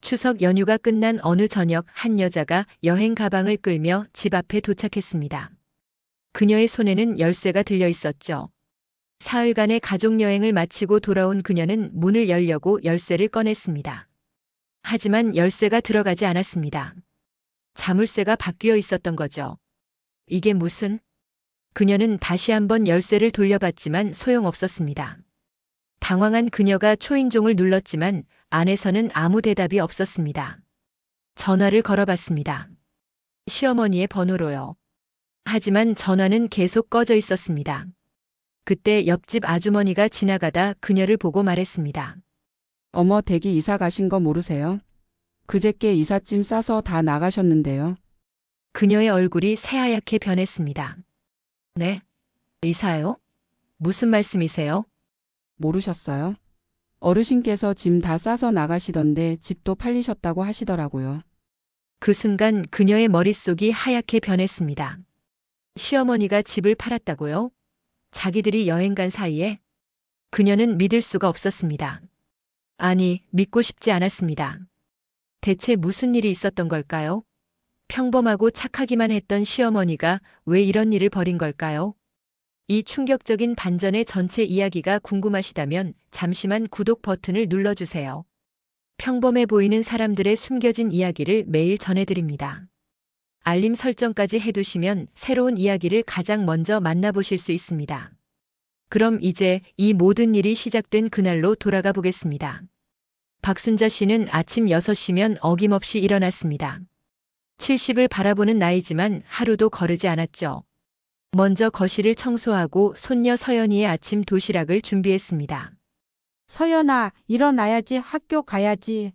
추석 연휴가 끝난 어느 저녁 한 여자가 여행 가방을 끌며 집 앞에 도착했습니다. 그녀의 손에는 열쇠가 들려 있었죠. 사흘간의 가족 여행을 마치고 돌아온 그녀는 문을 열려고 열쇠를 꺼냈습니다. 하지만 열쇠가 들어가지 않았습니다. 자물쇠가 바뀌어 있었던 거죠. 이게 무슨? 그녀는 다시 한번 열쇠를 돌려봤지만 소용없었습니다. 당황한 그녀가 초인종을 눌렀지만 안에서는 아무 대답이 없었습니다. 전화를 걸어봤습니다. 시어머니의 번호로요. 하지만 전화는 계속 꺼져 있었습니다. 그때 옆집 아주머니가 지나가다 그녀를 보고 말했습니다. 어머, 댁이 이사 가신 거 모르세요? 그제께 이삿짐 싸서 다 나가셨는데요. 그녀의 얼굴이 새하얗게 변했습니다. 네? 이사요? 무슨 말씀이세요? 모르셨어요? 어르신께서 짐 다 싸서 나가시던데 집도 팔리셨다고 하시더라고요. 그 순간 그녀의 머릿속이 하얗게 변했습니다. 시어머니가 집을 팔았다고요? 자기들이 여행 간 사이에? 그녀는 믿을 수가 없었습니다. 아니, 믿고 싶지 않았습니다. 대체 무슨 일이 있었던 걸까요? 평범하고 착하기만 했던 시어머니가 왜 이런 일을 벌인 걸까요? 이 충격적인 반전의 전체 이야기가 궁금하시다면 잠시만 구독 버튼을 눌러주세요. 평범해 보이는 사람들의 숨겨진 이야기를 매일 전해드립니다. 알림 설정까지 해두시면 새로운 이야기를 가장 먼저 만나보실 수 있습니다. 그럼 이제 이 모든 일이 시작된 그날로 돌아가 보겠습니다. 박순자 씨는 아침 6시면 어김없이 일어났습니다. 70을 바라보는 나이지만 하루도 거르지 않았죠. 먼저 거실을 청소하고 손녀 서연이의 아침 도시락을 준비했습니다. 서연아, 일어나야지. 학교 가야지.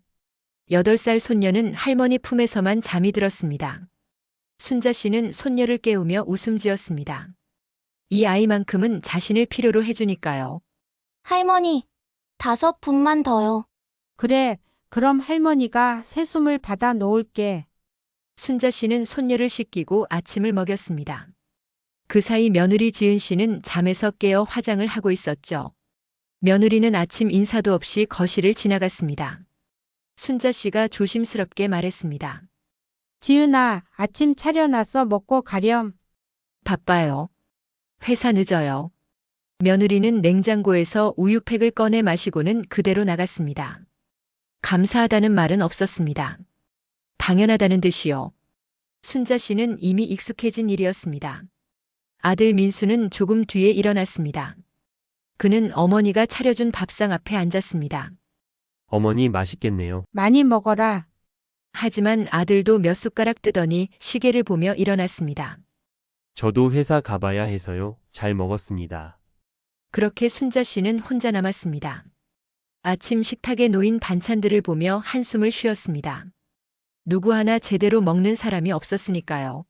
8살 손녀는 할머니 품에서만 잠이 들었습니다. 순자 씨는 손녀를 깨우며 웃음 지었습니다. 이 아이만큼은 자신을 필요로 해주니까요. 할머니, 5분만 더요. 그래, 그럼 할머니가 새숨을 받아 놓을게. 순자 씨는 손녀를 씻기고 아침을 먹였습니다. 그 사이 며느리 지은 씨는 잠에서 깨어 화장을 하고 있었죠. 며느리는 아침 인사도 없이 거실을 지나갔습니다. 순자 씨가 조심스럽게 말했습니다. 지은아, 아침 차려놨어. 먹고 가렴. 바빠요. 회사 늦어요. 며느리는 냉장고에서 우유팩을 꺼내 마시고는 그대로 나갔습니다. 감사하다는 말은 없었습니다. 당연하다는 듯이요. 순자 씨는 이미 익숙해진 일이었습니다. 아들 민수는 조금 뒤에 일어났습니다. 그는 어머니가 차려준 밥상 앞에 앉았습니다. 어머니 맛있겠네요. 많이 먹어라. 하지만 아들도 몇 숟가락 뜨더니 시계를 보며 일어났습니다. 저도 회사 가봐야 해서요. 잘 먹었습니다. 그렇게 순자 씨는 혼자 남았습니다. 아침 식탁에 놓인 반찬들을 보며 한숨을 쉬었습니다. 누구 하나 제대로 먹는 사람이 없었으니까요.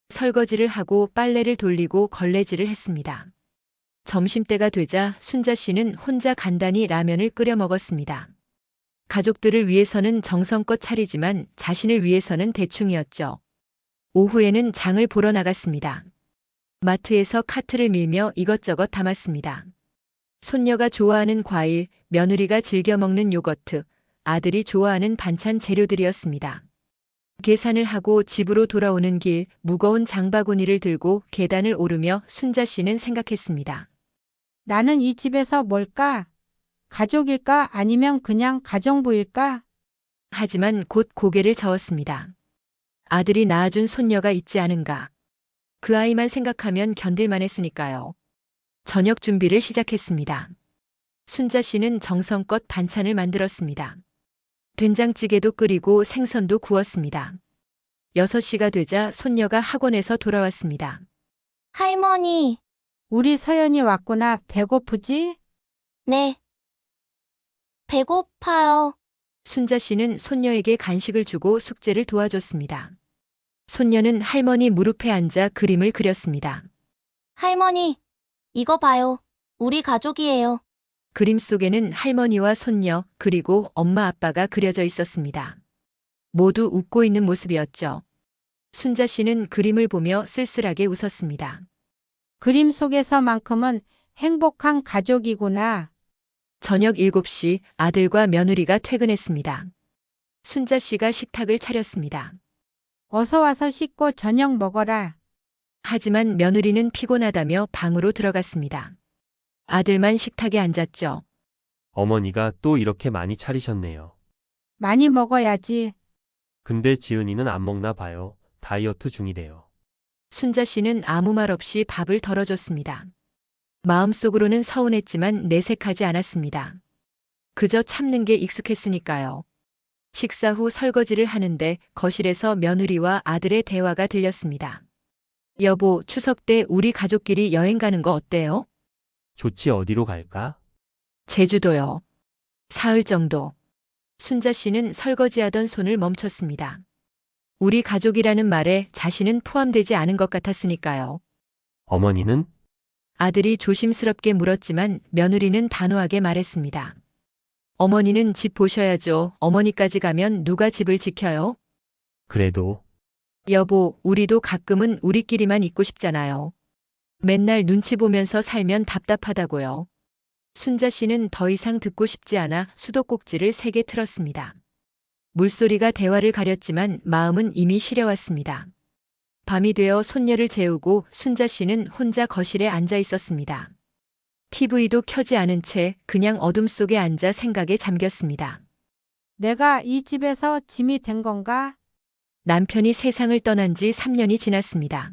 설거지를 하고 빨래를 돌리고 걸레질을 했습니다. 점심때가 되자 순자 씨는 혼자 간단히 라면을 끓여 먹었습니다. 가족들을 위해서는 정성껏 차리지만 자신을 위해서는 대충이었죠. 오후에는 장을 보러 나갔습니다. 마트에서 카트를 밀며 이것저것 담았습니다. 손녀가 좋아하는 과일, 며느리가 즐겨 먹는 요거트, 아들이 좋아하는 반찬 재료들이었습니다. 계산을 하고 집으로 돌아오는 길 무거운 장바구니를 들고 계단을 오르며 순자 씨는 생각했습니다. 나는 이 집에서 뭘까? 가족일까? 아니면 그냥 가정부일까? 하지만 곧 고개를 저었습니다. 아들이 낳아준 손녀가 있지 않은가. 그 아이만 생각하면 견딜만 했으니까요. 저녁 준비를 시작했습니다. 순자 씨는 정성껏 반찬을 만들었습니다. 된장찌개도 끓이고 생선도 구웠습니다. 6시가 되자 손녀가 학원에서 돌아왔습니다. 할머니, 우리 서연이 왔구나. 배고프지? 네. 배고파요. 순자 씨는 손녀에게 간식을 주고 숙제를 도와줬습니다. 손녀는 할머니 무릎에 앉아 그림을 그렸습니다. 할머니, 이거 봐요. 우리 가족이에요. 그림 속에는 할머니와 손녀 그리고 엄마 아빠가 그려져 있었습니다. 모두 웃고 있는 모습이었죠. 순자 씨는 그림을 보며 쓸쓸하게 웃었습니다. 그림 속에서만큼은 행복한 가족이구나. 저녁 7시 아들과 며느리가 퇴근했습니다. 순자 씨가 식탁을 차렸습니다. 어서 와서 씻고 저녁 먹어라. 하지만 며느리는 피곤하다며 방으로 들어갔습니다. 아들만 식탁에 앉았죠. 어머니가 또 이렇게 많이 차리셨네요. 많이 먹어야지. 근데 지은이는 안 먹나 봐요. 다이어트 중이래요. 순자 씨는 아무 말 없이 밥을 덜어줬습니다. 마음속으로는 서운했지만 내색하지 않았습니다. 그저 참는 게 익숙했으니까요. 식사 후 설거지를 하는데 거실에서 며느리와 아들의 대화가 들렸습니다. 여보, 추석 때 우리 가족끼리 여행 가는 거 어때요? 좋지 어디로 갈까? 제주도요. 사흘 정도. 순자 씨는 설거지하던 손을 멈췄습니다. 우리 가족이라는 말에 자신은 포함되지 않은 것 같았으니까요. 어머니는? 아들이 조심스럽게 물었지만 며느리는 단호하게 말했습니다. 어머니는 집 보셔야죠. 어머니까지 가면 누가 집을 지켜요? 그래도 여보, 우리도 가끔은 우리끼리만 있고 싶잖아요. 맨날 눈치 보면서 살면 답답하다고요. 순자 씨는 더 이상 듣고 싶지 않아 수도꼭지를 3개 틀었습니다. 물소리가 대화를 가렸지만 마음은 이미 시려왔습니다. 밤이 되어 손녀를 재우고 순자 씨는 혼자 거실에 앉아 있었습니다. TV도 켜지 않은 채 그냥 어둠 속에 앉아 생각에 잠겼습니다. 내가 이 집에서 짐이 된 건가? 남편이 세상을 떠난 지 3년이 지났습니다.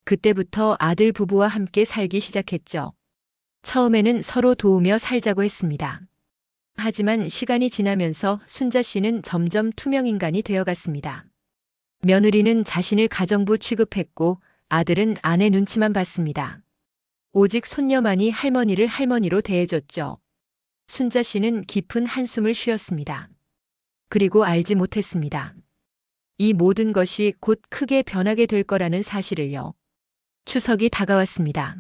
그때부터 아들 부부와 함께 살기 시작했죠. 처음에는 서로 도우며 살자고 했습니다. 하지만 시간이 지나면서 순자 씨는 점점 투명인간이 되어갔습니다. 며느리는 자신을 가정부 취급했고 아들은 아내 눈치만 봤습니다. 오직 손녀만이 할머니를 할머니로 대해줬죠. 순자 씨는 깊은 한숨을 쉬었습니다. 그리고 알지 못했습니다. 이 모든 것이 곧 크게 변하게 될 거라는 사실을요. 추석이 다가왔습니다.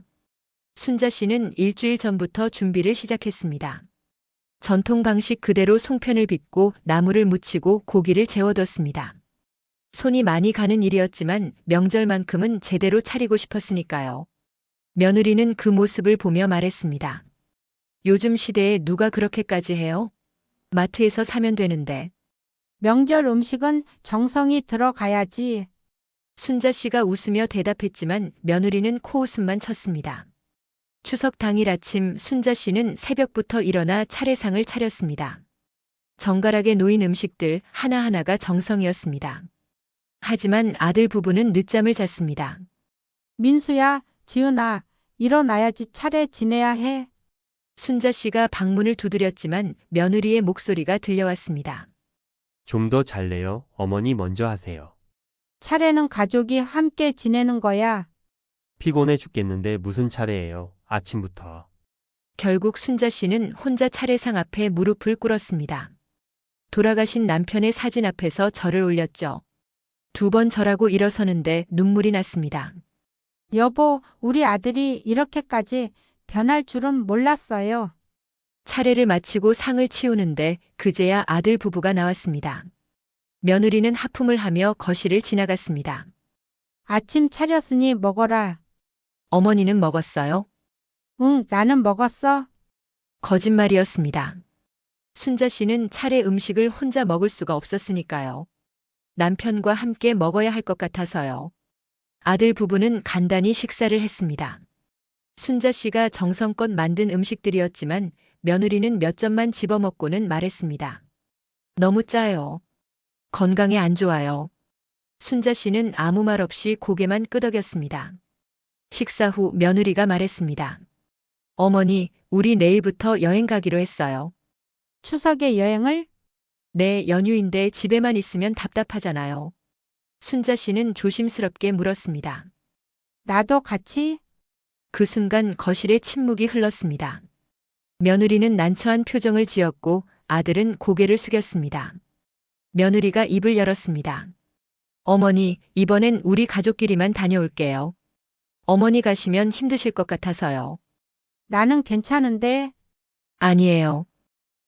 순자 씨는 일주일 전부터 준비를 시작했습니다. 전통 방식 그대로 송편을 빚고 나물을 무치고 고기를 재워뒀습니다. 손이 많이 가는 일이었지만 명절만큼은 제대로 차리고 싶었으니까요. 며느리는 그 모습을 보며 말했습니다. 요즘 시대에 누가 그렇게까지 해요? 마트에서 사면 되는데. 명절 음식은 정성이 들어가야지. 순자 씨가 웃으며 대답했지만 며느리는 코웃음만 쳤습니다. 추석 당일 아침 순자 씨는 새벽부터 일어나 차례상을 차렸습니다. 정갈하게 놓인 음식들 하나하나가 정성이었습니다. 하지만 아들 부부는 늦잠을 잤습니다. 민수야, 지은아, 일어나야지 차례 지내야 해. 순자 씨가 방문을 두드렸지만 며느리의 목소리가 들려왔습니다. 좀 더 잘래요. 어머니 먼저 하세요. 차례는 가족이 함께 지내는 거야. 피곤해 죽겠는데 무슨 차례예요. 아침부터. 결국 순자 씨는 혼자 차례상 앞에 무릎을 꿇었습니다. 돌아가신 남편의 사진 앞에서 절을 올렸죠. 2번 절하고 일어서는데 눈물이 났습니다. 여보, 우리 아들이 이렇게까지 변할 줄은 몰랐어요. 차례를 마치고 상을 치우는데 그제야 아들 부부가 나왔습니다. 며느리는 하품을 하며 거실을 지나갔습니다. 아침 차렸으니 먹어라. 어머니는 먹었어요? 응, 나는 먹었어. 거짓말이었습니다. 순자 씨는 차례 음식을 혼자 먹을 수가 없었으니까요. 남편과 함께 먹어야 할 것 같아서요. 아들 부부는 간단히 식사를 했습니다. 순자 씨가 정성껏 만든 음식들이었지만 며느리는 몇 점만 집어먹고는 말했습니다. 너무 짜요. 건강에 안 좋아요. 순자 씨는 아무 말 없이 고개만 끄덕였습니다. 식사 후 며느리가 말했습니다. 어머니, 우리 내일부터 여행 가기로 했어요. 추석에 여행을? 네, 연휴인데 집에만 있으면 답답하잖아요. 순자 씨는 조심스럽게 물었습니다. 나도 같이? 그 순간 거실에 침묵이 흘렀습니다. 며느리는 난처한 표정을 지었고 아들은 고개를 숙였습니다. 며느리가 입을 열었습니다. 어머니, 이번엔 우리 가족끼리만 다녀올게요. 어머니 가시면 힘드실 것 같아서요. 나는 괜찮은데. 아니에요.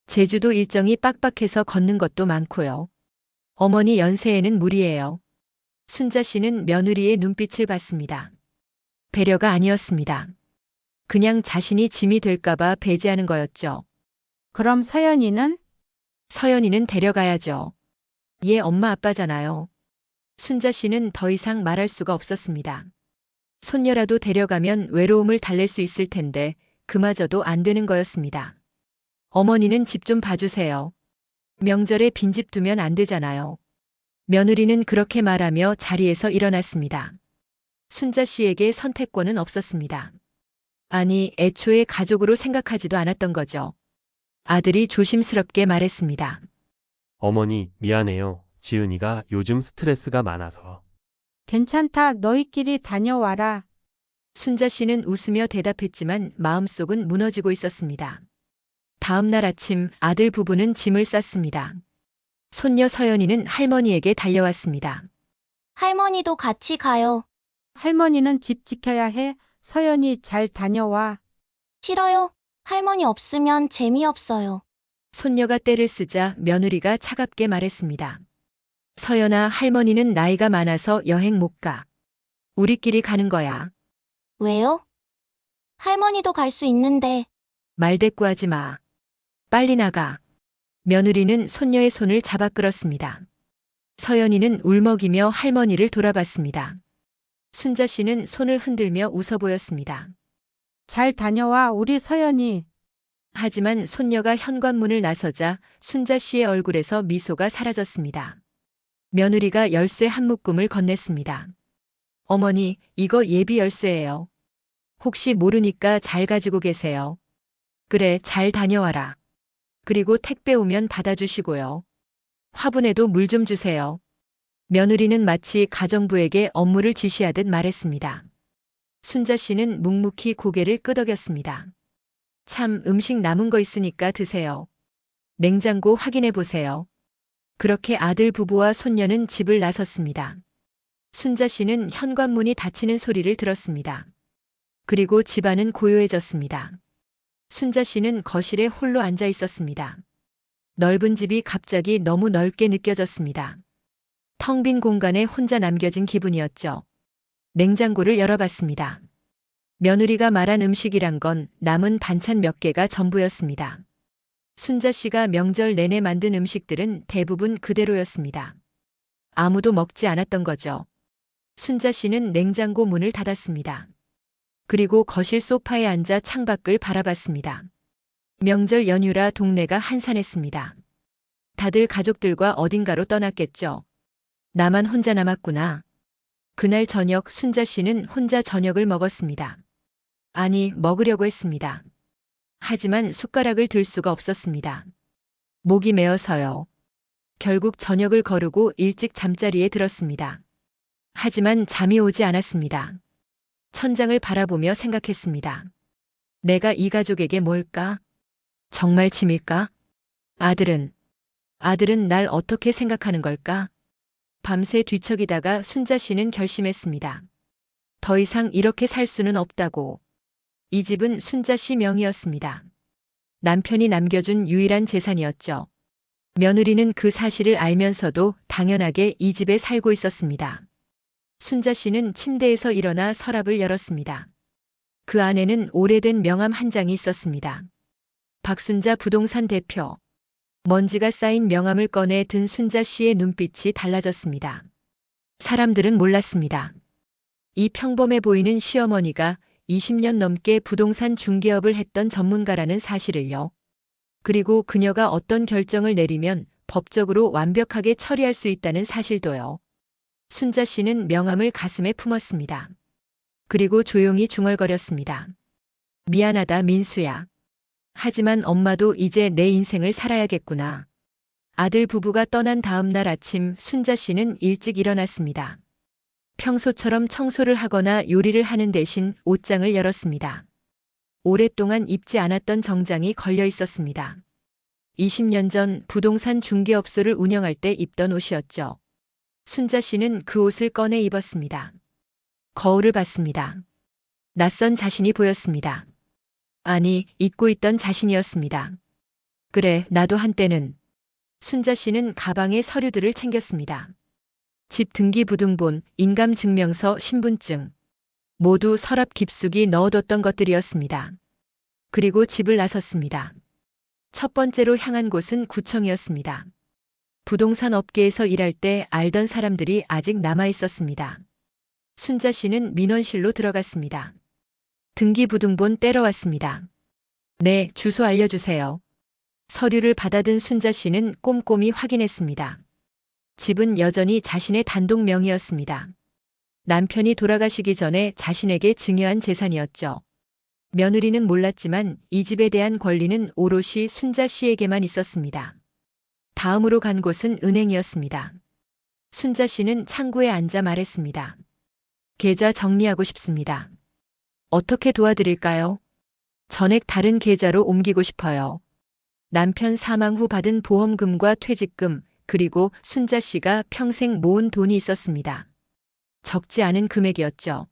제주도 일정이 빡빡해서 걷는 것도 많고요. 어머니 연세에는 무리예요. 순자 씨는 며느리의 눈빛을 봤습니다. 배려가 아니었습니다. 그냥 자신이 짐이 될까봐 배제하는 거였죠. 그럼 서연이는? 서연이는 데려가야죠. 얘 엄마 아빠잖아요. 순자 씨는 더 이상 말할 수가 없었습니다. 손녀라도 데려가면 외로움을 달랠 수 있을 텐데 그마저도 안 되는 거였습니다. 어머니는 집 좀 봐주세요. 명절에 빈집 두면 안 되잖아요. 며느리는 그렇게 말하며 자리에서 일어났습니다. 순자 씨에게 선택권은 없었습니다. 아니, 애초에 가족으로 생각하지도 않았던 거죠. 아들이 조심스럽게 말했습니다. 어머니, 미안해요. 지은이가 요즘 스트레스가 많아서. 괜찮다. 너희끼리 다녀와라. 순자 씨는 웃으며 대답했지만 마음속은 무너지고 있었습니다. 다음 날 아침 아들 부부는 짐을 쌌습니다. 손녀 서연이는 할머니에게 달려왔습니다. 할머니도 같이 가요. 할머니는 집 지켜야 해. 서연이 잘 다녀와. 싫어요. 할머니 없으면 재미없어요. 손녀가 떼를 쓰자 며느리가 차갑게 말했습니다. 서연아, 할머니는 나이가 많아서 여행 못 가. 우리끼리 가는 거야. 왜요? 할머니도 갈 수 있는데. 말대꾸하지 마. 빨리 나가. 며느리는 손녀의 손을 잡아 끌었습니다. 서연이는 울먹이며 할머니를 돌아봤습니다. 순자 씨는 손을 흔들며 웃어 보였습니다. 잘 다녀와, 우리 서연이. 하지만 손녀가 현관문을 나서자 순자 씨의 얼굴에서 미소가 사라졌습니다. 며느리가 열쇠 한 묶음을 건넸습니다. 어머니, 이거 예비 열쇠예요. 혹시 모르니까 잘 가지고 계세요. 그래, 잘 다녀와라. 그리고 택배 오면 받아주시고요. 화분에도 물 좀 주세요. 며느리는 마치 가정부에게 업무를 지시하듯 말했습니다. 순자 씨는 묵묵히 고개를 끄덕였습니다. 참, 음식 남은 거 있으니까 드세요. 냉장고 확인해 보세요. 그렇게 아들 부부와 손녀는 집을 나섰습니다. 순자 씨는 현관문이 닫히는 소리를 들었습니다. 그리고 집안은 고요해졌습니다. 순자 씨는 거실에 홀로 앉아 있었습니다. 넓은 집이 갑자기 너무 넓게 느껴졌습니다. 텅 빈 공간에 혼자 남겨진 기분이었죠. 냉장고를 열어봤습니다. 며느리가 말한 음식이란 건 남은 반찬 몇 개가 전부였습니다. 순자 씨가 명절 내내 만든 음식들은 대부분 그대로였습니다. 아무도 먹지 않았던 거죠. 순자 씨는 냉장고 문을 닫았습니다. 그리고 거실 소파에 앉아 창밖을 바라봤습니다. 명절 연휴라 동네가 한산했습니다. 다들 가족들과 어딘가로 떠났겠죠. 나만 혼자 남았구나. 그날 저녁 순자 씨는 혼자 저녁을 먹었습니다. 아니, 먹으려고 했습니다. 하지만 숟가락을 들 수가 없었습니다. 목이 메어서요. 결국 저녁을 거르고 일찍 잠자리에 들었습니다. 하지만 잠이 오지 않았습니다. 천장을 바라보며 생각했습니다. 내가 이 가족에게 뭘까? 정말 짐일까? 아들은 날 어떻게 생각하는 걸까? 밤새 뒤척이다가 순자 씨는 결심했습니다. 더 이상 이렇게 살 수는 없다고. 이 집은 순자 씨 명의였습니다. 남편이 남겨준 유일한 재산이었죠. 며느리는 그 사실을 알면서도 당연하게 이 집에 살고 있었습니다. 순자 씨는 침대에서 일어나 서랍을 열었습니다. 그 안에는 오래된 명함 한 장이 있었습니다. 박순자 부동산 대표. 먼지가 쌓인 명함을 꺼내 든 순자 씨의 눈빛이 달라졌습니다. 사람들은 몰랐습니다. 이 평범해 보이는 시어머니가 20년 넘게 부동산 중개업을 했던 전문가라는 사실을요. 그리고 그녀가 어떤 결정을 내리면 법적으로 완벽하게 처리할 수 있다는 사실도요. 순자 씨는 명함을 가슴에 품었습니다. 그리고 조용히 중얼거렸습니다. 미안하다, 민수야. 하지만 엄마도 이제 내 인생을 살아야겠구나. 아들 부부가 떠난 다음 날 아침 순자 씨는 일찍 일어났습니다. 평소처럼 청소를 하거나 요리를 하는 대신 옷장을 열었습니다. 오랫동안 입지 않았던 정장이 걸려 있었습니다. 20년 전 부동산 중개업소를 운영할 때 입던 옷이었죠. 순자 씨는 그 옷을 꺼내 입었습니다. 거울을 봤습니다. 낯선 자신이 보였습니다. 아니, 잊고 있던 자신이었습니다. 그래, 나도 한때는. 순자 씨는 가방에 서류들을 챙겼습니다. 집 등기부등본, 인감증명서, 신분증. 모두 서랍 깊숙이 넣어뒀던 것들이었습니다. 그리고 집을 나섰습니다. 첫 번째로 향한 곳은 구청이었습니다. 부동산 업계에서 일할 때 알던 사람들이 아직 남아 있었습니다. 순자 씨는 민원실로 들어갔습니다. 등기부등본 떼러 왔습니다. 네, 주소 알려주세요. 서류를 받아든 순자 씨는 꼼꼼히 확인했습니다. 집은 여전히 자신의 단독 명의였습니다. 남편이 돌아가시기 전에 자신에게 증여한 재산이었죠. 며느리는 몰랐지만 이 집에 대한 권리는 오롯이 순자 씨에게만 있었습니다. 다음으로 간 곳은 은행이었습니다. 순자 씨는 창구에 앉아 말했습니다. 계좌 정리하고 싶습니다. 어떻게 도와드릴까요? 전액 다른 계좌로 옮기고 싶어요. 남편 사망 후 받은 보험금과 퇴직금, 그리고 순자 씨가 평생 모은 돈이 있었습니다. 적지 않은 금액이었죠.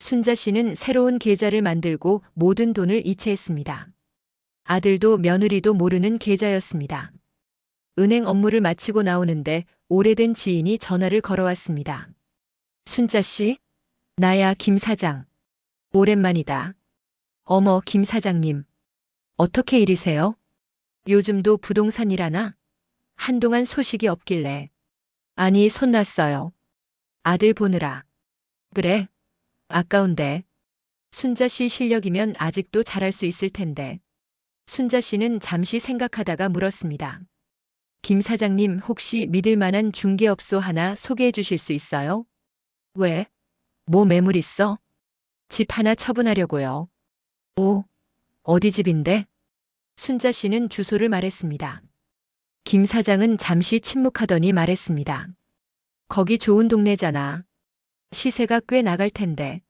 순자 씨는 새로운 계좌를 만들고 모든 돈을 이체했습니다. 아들도 며느리도 모르는 계좌였습니다. 은행 업무를 마치고 나오는데 오래된 지인이 전화를 걸어왔습니다. 순자 씨? 나야, 김 사장. 오랜만이다. 어머, 김 사장님. 어떻게 일이세요? 요즘도 부동산 일하나? 한동안 소식이 없길래. 아니, 손났어요. 아들 보느라. 그래? 아까운데. 순자 씨 실력이면 아직도 잘할 수 있을 텐데. 순자 씨는 잠시 생각하다가 물었습니다. 김 사장님, 혹시 믿을 만한 중개업소 하나 소개해 주실 수 있어요? 왜? 뭐 매물 있어? 집 하나 처분하려고요. 오, 어디 집인데? 순자 씨는 주소를 말했습니다. 김 사장은 잠시 침묵하더니 말했습니다. 거기 좋은 동네잖아. 시세가 꽤 나갈 텐데.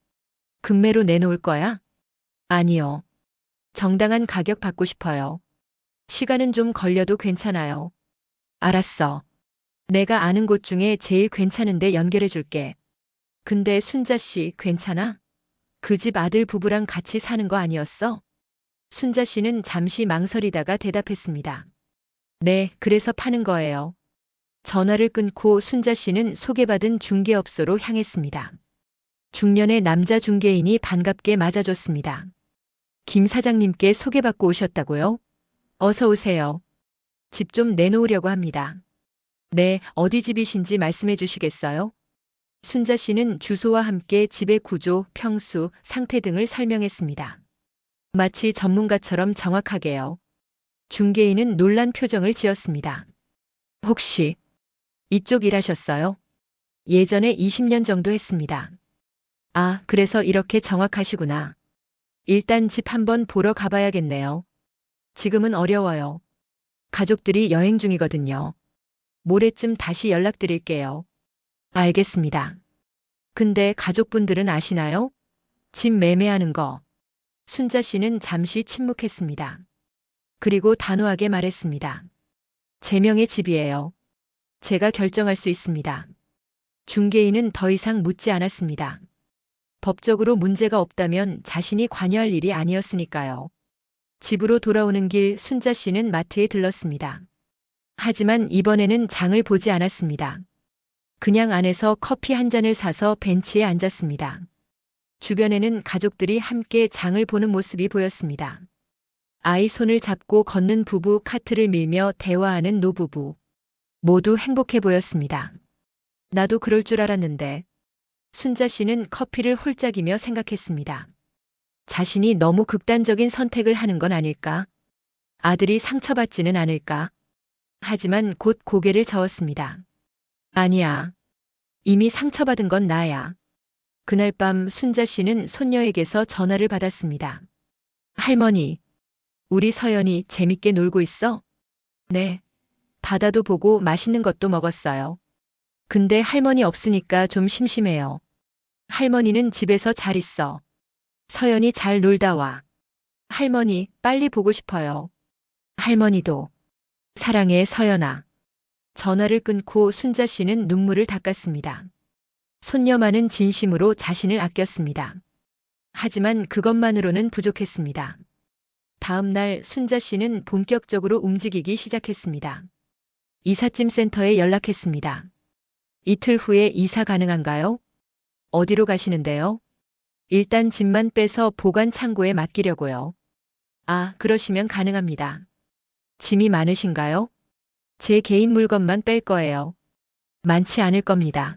금매로 내놓을 거야? 아니요. 정당한 가격 받고 싶어요. 시간은 좀 걸려도 괜찮아요. 알았어. 내가 아는 곳 중에 제일 괜찮은데 연결해 줄게. 근데 순자 씨 괜찮아? 그 집 아들 부부랑 같이 사는 거 아니었어? 순자 씨는 잠시 망설이다가 대답했습니다. 네, 그래서 파는 거예요. 전화를 끊고 순자 씨는 소개받은 중개업소로 향했습니다. 중년의 남자 중개인이 반갑게 맞아줬습니다. 김 사장님께 소개받고 오셨다고요? 어서 오세요. 집 좀 내놓으려고 합니다. 네, 어디 집이신지 말씀해 주시겠어요? 순자 씨는 주소와 함께 집의 구조, 평수, 상태 등을 설명했습니다. 마치 전문가처럼 정확하게요. 중개인은 놀란 표정을 지었습니다. 혹시 이쪽 일하셨어요? 예전에 20년 정도 했습니다. 아, 그래서 이렇게 정확하시구나. 일단 집 한번 보러 가봐야겠네요. 지금은 어려워요. 가족들이 여행 중이거든요. 모레쯤 다시 연락드릴게요. 알겠습니다. 근데 가족분들은 아시나요? 집 매매하는 거. 순자 씨는 잠시 침묵했습니다. 그리고 단호하게 말했습니다. 제 명의 집이에요. 제가 결정할 수 있습니다. 중개인은 더 이상 묻지 않았습니다. 법적으로 문제가 없다면 자신이 관여할 일이 아니었으니까요. 집으로 돌아오는 길 순자 씨는 마트에 들렀습니다. 하지만 이번에는 장을 보지 않았습니다. 그냥 안에서 커피 한 잔을 사서 벤치에 앉았습니다. 주변에는 가족들이 함께 장을 보는 모습이 보였습니다. 아이 손을 잡고 걷는 부부, 카트를 밀며 대화하는 노부부. 모두 행복해 보였습니다. 나도 그럴 줄 알았는데. 순자 씨는 커피를 홀짝이며 생각했습니다. 자신이 너무 극단적인 선택을 하는 건 아닐까? 아들이 상처받지는 않을까? 하지만 곧 고개를 저었습니다. 아니야. 이미 상처받은 건 나야. 그날 밤 순자 씨는 손녀에게서 전화를 받았습니다. 할머니, 우리 서연이 재밌게 놀고 있어? 네. 바다도 보고 맛있는 것도 먹었어요. 근데 할머니 없으니까 좀 심심해요. 할머니는 집에서 잘 있어. 서연이 잘 놀다 와. 할머니, 빨리 보고 싶어요. 할머니도. 사랑해, 서연아. 전화를 끊고 순자 씨는 눈물을 닦았습니다. 손녀만은 진심으로 자신을 아꼈습니다. 하지만 그것만으로는 부족했습니다. 다음 날 순자 씨는 본격적으로 움직이기 시작했습니다. 이삿짐 센터에 연락했습니다. 이틀 후에 이사 가능한가요? 어디로 가시는데요? 일단 짐만 빼서 보관 창고에 맡기려고요. 아, 그러시면 가능합니다. 짐이 많으신가요? 제 개인 물건만 뺄 거예요. 많지 않을 겁니다.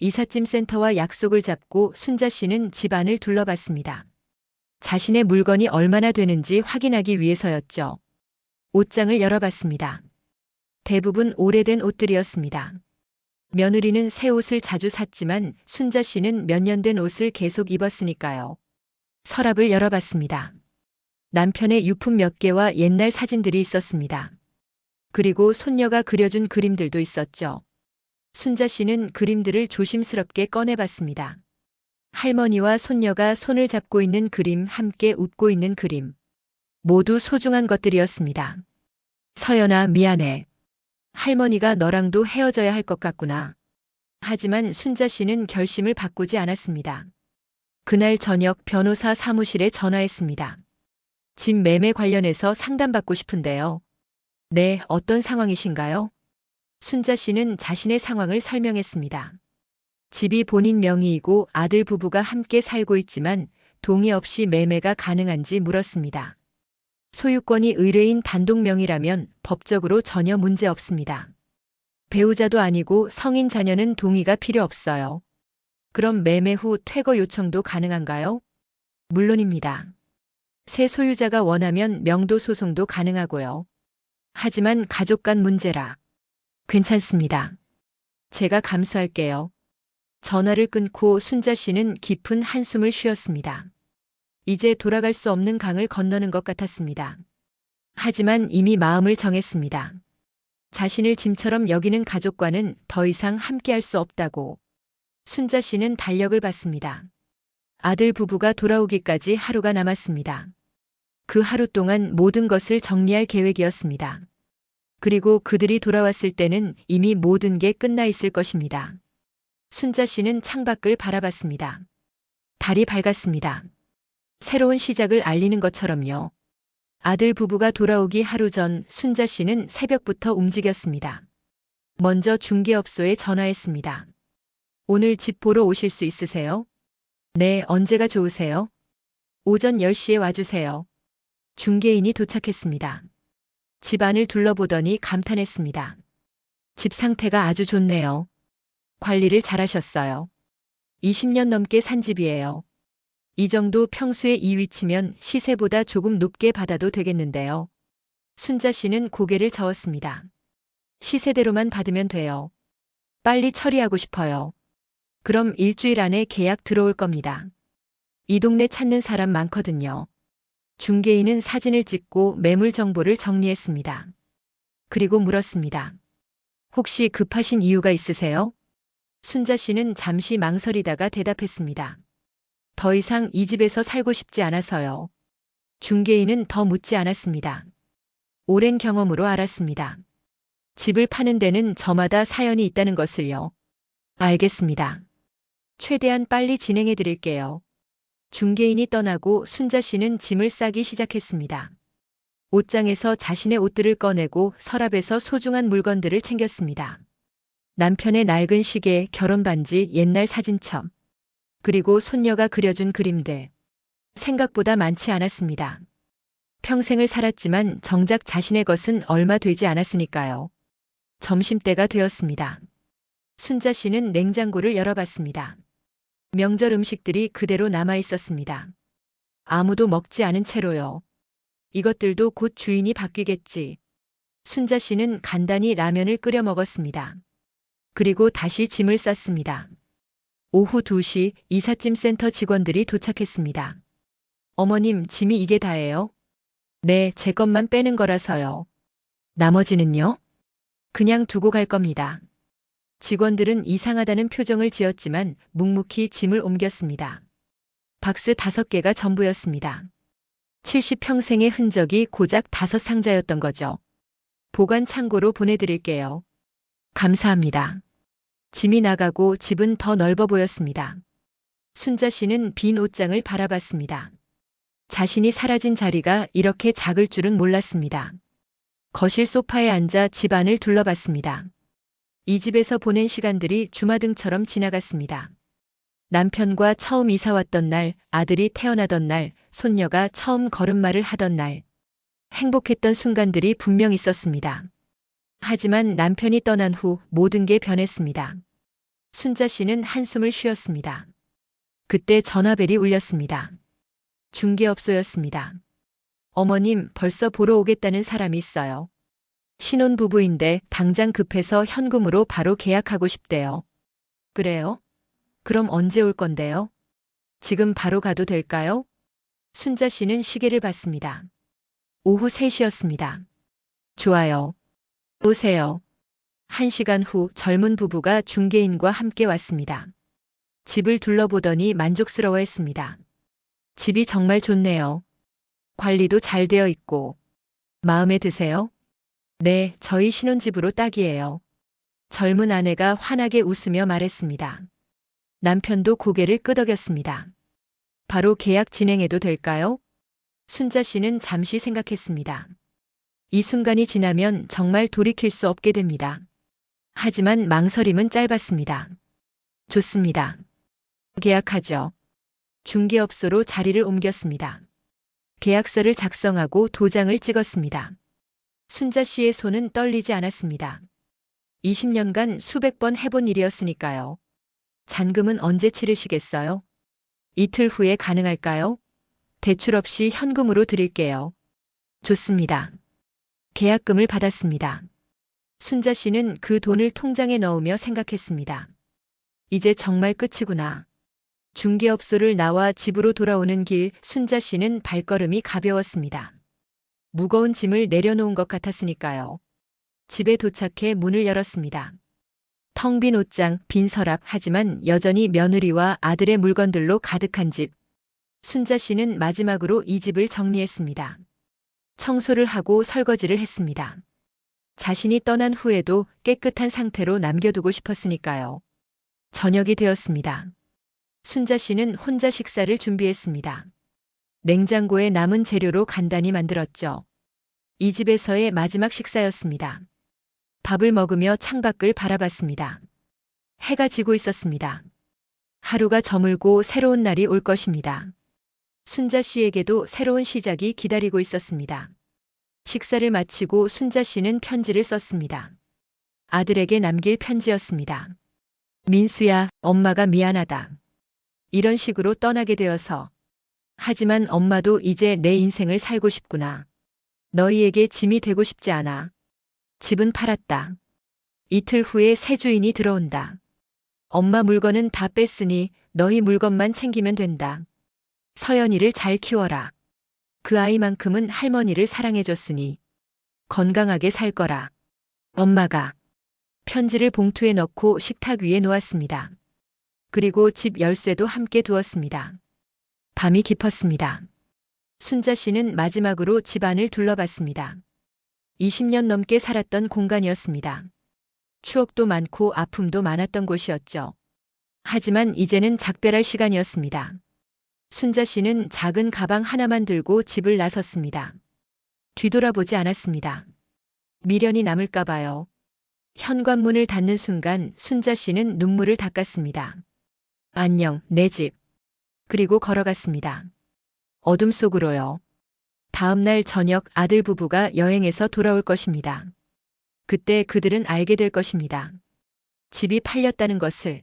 이삿짐 센터와 약속을 잡고 순자 씨는 집 안을 둘러봤습니다. 자신의 물건이 얼마나 되는지 확인하기 위해서였죠. 옷장을 열어봤습니다. 대부분 오래된 옷들이었습니다. 며느리는 새 옷을 자주 샀지만 순자 씨는 몇 년 된 옷을 계속 입었으니까요. 서랍을 열어봤습니다. 남편의 유품 몇 개와 옛날 사진들이 있었습니다. 그리고 손녀가 그려준 그림들도 있었죠. 순자 씨는 그림들을 조심스럽게 꺼내봤습니다. 할머니와 손녀가 손을 잡고 있는 그림, 함께 웃고 있는 그림. 모두 소중한 것들이었습니다. 서연아, 미안해. 할머니가 너랑도 헤어져야 할 것 같구나. 하지만 순자 씨는 결심을 바꾸지 않았습니다. 그날 저녁 변호사 사무실에 전화했습니다. 집 매매 관련해서 상담받고 싶은데요. 네, 어떤 상황이신가요? 순자 씨는 자신의 상황을 설명했습니다. 집이 본인 명의이고 아들 부부가 함께 살고 있지만 동의 없이 매매가 가능한지 물었습니다. 소유권이 의뢰인 단독 명의라면 법적으로 전혀 문제 없습니다. 배우자도 아니고 성인 자녀는 동의가 필요 없어요. 그럼 매매 후 퇴거 요청도 가능한가요? 물론입니다. 새 소유자가 원하면 명도 소송도 가능하고요. 하지만 가족 간 문제라. 괜찮습니다. 제가 감수할게요. 전화를 끊고 순자 씨는 깊은 한숨을 쉬었습니다. 이제 돌아갈 수 없는 강을 건너는 것 같았습니다. 하지만 이미 마음을 정했습니다. 자신을 짐처럼 여기는 가족과는 더 이상 함께할 수 없다고. 순자 씨는 달력을 봤습니다. 아들 부부가 돌아오기까지 하루가 남았습니다. 그 하루 동안 모든 것을 정리할 계획이었습니다. 그리고 그들이 돌아왔을 때는 이미 모든 게 끝나 있을 것입니다. 순자 씨는 창밖을 바라봤습니다. 달이 밝았습니다. 새로운 시작을 알리는 것처럼요. 아들 부부가 돌아오기 하루 전 순자 씨는 새벽부터 움직였습니다. 먼저 중개업소에 전화했습니다. 오늘 집 보러 오실 수 있으세요? 네, 언제가 좋으세요? 오전 10시에 와주세요. 중개인이 도착했습니다. 집 안을 둘러보더니 감탄했습니다. 집 상태가 아주 좋네요. 관리를 잘하셨어요. 20년 넘게 산 집이에요. 이 정도 평수의 이 위치면 시세보다 조금 높게 받아도 되겠는데요. 순자 씨는 고개를 저었습니다. 시세대로만 받으면 돼요. 빨리 처리하고 싶어요. 그럼 일주일 안에 계약 들어올 겁니다. 이 동네 찾는 사람 많거든요. 중개인은 사진을 찍고 매물 정보를 정리했습니다. 그리고 물었습니다. 혹시 급하신 이유가 있으세요? 순자 씨는 잠시 망설이다가 대답했습니다. 더 이상 이 집에서 살고 싶지 않아서요. 중개인은 더 묻지 않았습니다. 오랜 경험으로 알았습니다. 집을 파는 데는 저마다 사연이 있다는 것을요. 알겠습니다. 최대한 빨리 진행해 드릴게요. 중개인이 떠나고 순자 씨는 짐을 싸기 시작했습니다. 옷장에서 자신의 옷들을 꺼내고 서랍에서 소중한 물건들을 챙겼습니다. 남편의 낡은 시계, 결혼 반지, 옛날 사진첩, 그리고 손녀가 그려준 그림들. 생각보다 많지 않았습니다. 평생을 살았지만 정작 자신의 것은 얼마 되지 않았으니까요. 점심때가 되었습니다. 순자 씨는 냉장고를 열어봤습니다. 명절 음식들이 그대로 남아 있었습니다. 아무도 먹지 않은 채로요. 이것들도 곧 주인이 바뀌겠지. 순자 씨는 간단히 라면을 끓여 먹었습니다. 그리고 다시 짐을 쌌습니다. 오후 2시 이삿짐 센터 직원들이 도착했습니다. 어머님, 짐이 이게 다예요? 네, 제 것만 빼는 거라서요. 나머지는요? 그냥 두고 갈 겁니다. 직원들은 이상하다는 표정을 지었지만 묵묵히 짐을 옮겼습니다. 박스 5개가 전부였습니다. 70평생의 흔적이 고작 5상자였던 거죠. 보관 창고로 보내드릴게요. 감사합니다. 짐이 나가고 집은 더 넓어 보였습니다. 순자 씨는 빈 옷장을 바라봤습니다. 자신이 사라진 자리가 이렇게 작을 줄은 몰랐습니다. 거실 소파에 앉아 집안을 둘러봤습니다. 이 집에서 보낸 시간들이 주마등처럼 지나갔습니다. 남편과 처음 이사 왔던 날, 아들이 태어나던 날, 손녀가 처음 걸음마를 하던 날. 행복했던 순간들이 분명 있었습니다. 하지만 남편이 떠난 후 모든 게 변했습니다. 순자 씨는 한숨을 쉬었습니다. 그때 전화벨이 울렸습니다. 중개업소였습니다. 어머님, 벌써 보러 오겠다는 사람이 있어요. 신혼부부인데 당장 급해서 현금으로 바로 계약하고 싶대요. 그래요? 그럼 언제 올 건데요? 지금 바로 가도 될까요? 순자 씨는 시계를 봤습니다. 오후 3시였습니다. 좋아요. 오세요. 1시간 후 젊은 부부가 중개인과 함께 왔습니다. 집을 둘러보더니 만족스러워했습니다. 집이 정말 좋네요. 관리도 잘 되어 있고. 마음에 드세요? 네, 저희 신혼집으로 딱이에요. 젊은 아내가 환하게 웃으며 말했습니다. 남편도 고개를 끄덕였습니다. 바로 계약 진행해도 될까요? 순자 씨는 잠시 생각했습니다. 이 순간이 지나면 정말 돌이킬 수 없게 됩니다. 하지만 망설임은 짧았습니다. 좋습니다. 계약하죠. 중개업소로 자리를 옮겼습니다. 계약서를 작성하고 도장을 찍었습니다. 순자 씨의 손은 떨리지 않았습니다. 20년간 수백 번 해본 일이었으니까요. 잔금은 언제 치르시겠어요? 이틀 후에 가능할까요? 대출 없이 현금으로 드릴게요. 좋습니다. 계약금을 받았습니다. 순자 씨는 그 돈을 통장에 넣으며 생각했습니다. 이제 정말 끝이구나. 중개업소를 나와 집으로 돌아오는 길 순자 씨는 발걸음이 가벼웠습니다. 무거운 짐을 내려놓은 것 같았으니까요. 집에 도착해 문을 열었습니다. 텅 빈 옷장, 빈 서랍, 하지만 여전히 며느리와 아들의 물건들로 가득한 집. 순자 씨는 마지막으로 이 집을 정리했습니다. 청소를 하고 설거지를 했습니다. 자신이 떠난 후에도 깨끗한 상태로 남겨두고 싶었으니까요. 저녁이 되었습니다. 순자 씨는 혼자 식사를 준비했습니다. 냉장고에 남은 재료로 간단히 만들었죠. 이 집에서의 마지막 식사였습니다. 밥을 먹으며 창밖을 바라봤습니다. 해가 지고 있었습니다. 하루가 저물고 새로운 날이 올 것입니다. 순자 씨에게도 새로운 시작이 기다리고 있었습니다. 식사를 마치고 순자 씨는 편지를 썼습니다. 아들에게 남길 편지였습니다. 민수야, 엄마가 미안하다. 이런 식으로 떠나게 되어서. 하지만 엄마도 이제 내 인생을 살고 싶구나. 너희에게 짐이 되고 싶지 않아. 집은 팔았다. 이틀 후에 새 주인이 들어온다. 엄마 물건은 다 뺐으니 너희 물건만 챙기면 된다. 서연이를 잘 키워라. 그 아이만큼은 할머니를 사랑해줬으니 건강하게 살 거라. 엄마가. 편지를 봉투에 넣고 식탁 위에 놓았습니다. 그리고 집 열쇠도 함께 두었습니다. 밤이 깊었습니다. 순자 씨는 마지막으로 집안을 둘러봤습니다. 20년 넘게 살았던 공간이었습니다. 추억도 많고 아픔도 많았던 곳이었죠. 하지만 이제는 작별할 시간이었습니다. 순자 씨는 작은 가방 하나만 들고 집을 나섰습니다. 뒤돌아보지 않았습니다. 미련이 남을까 봐요. 현관문을 닫는 순간 순자 씨는 눈물을 닦았습니다. 안녕, 내 집. 그리고 걸어갔습니다. 어둠 속으로요. 다음 날 저녁 아들 부부가 여행에서 돌아올 것입니다. 그때 그들은 알게 될 것입니다. 집이 팔렸다는 것을,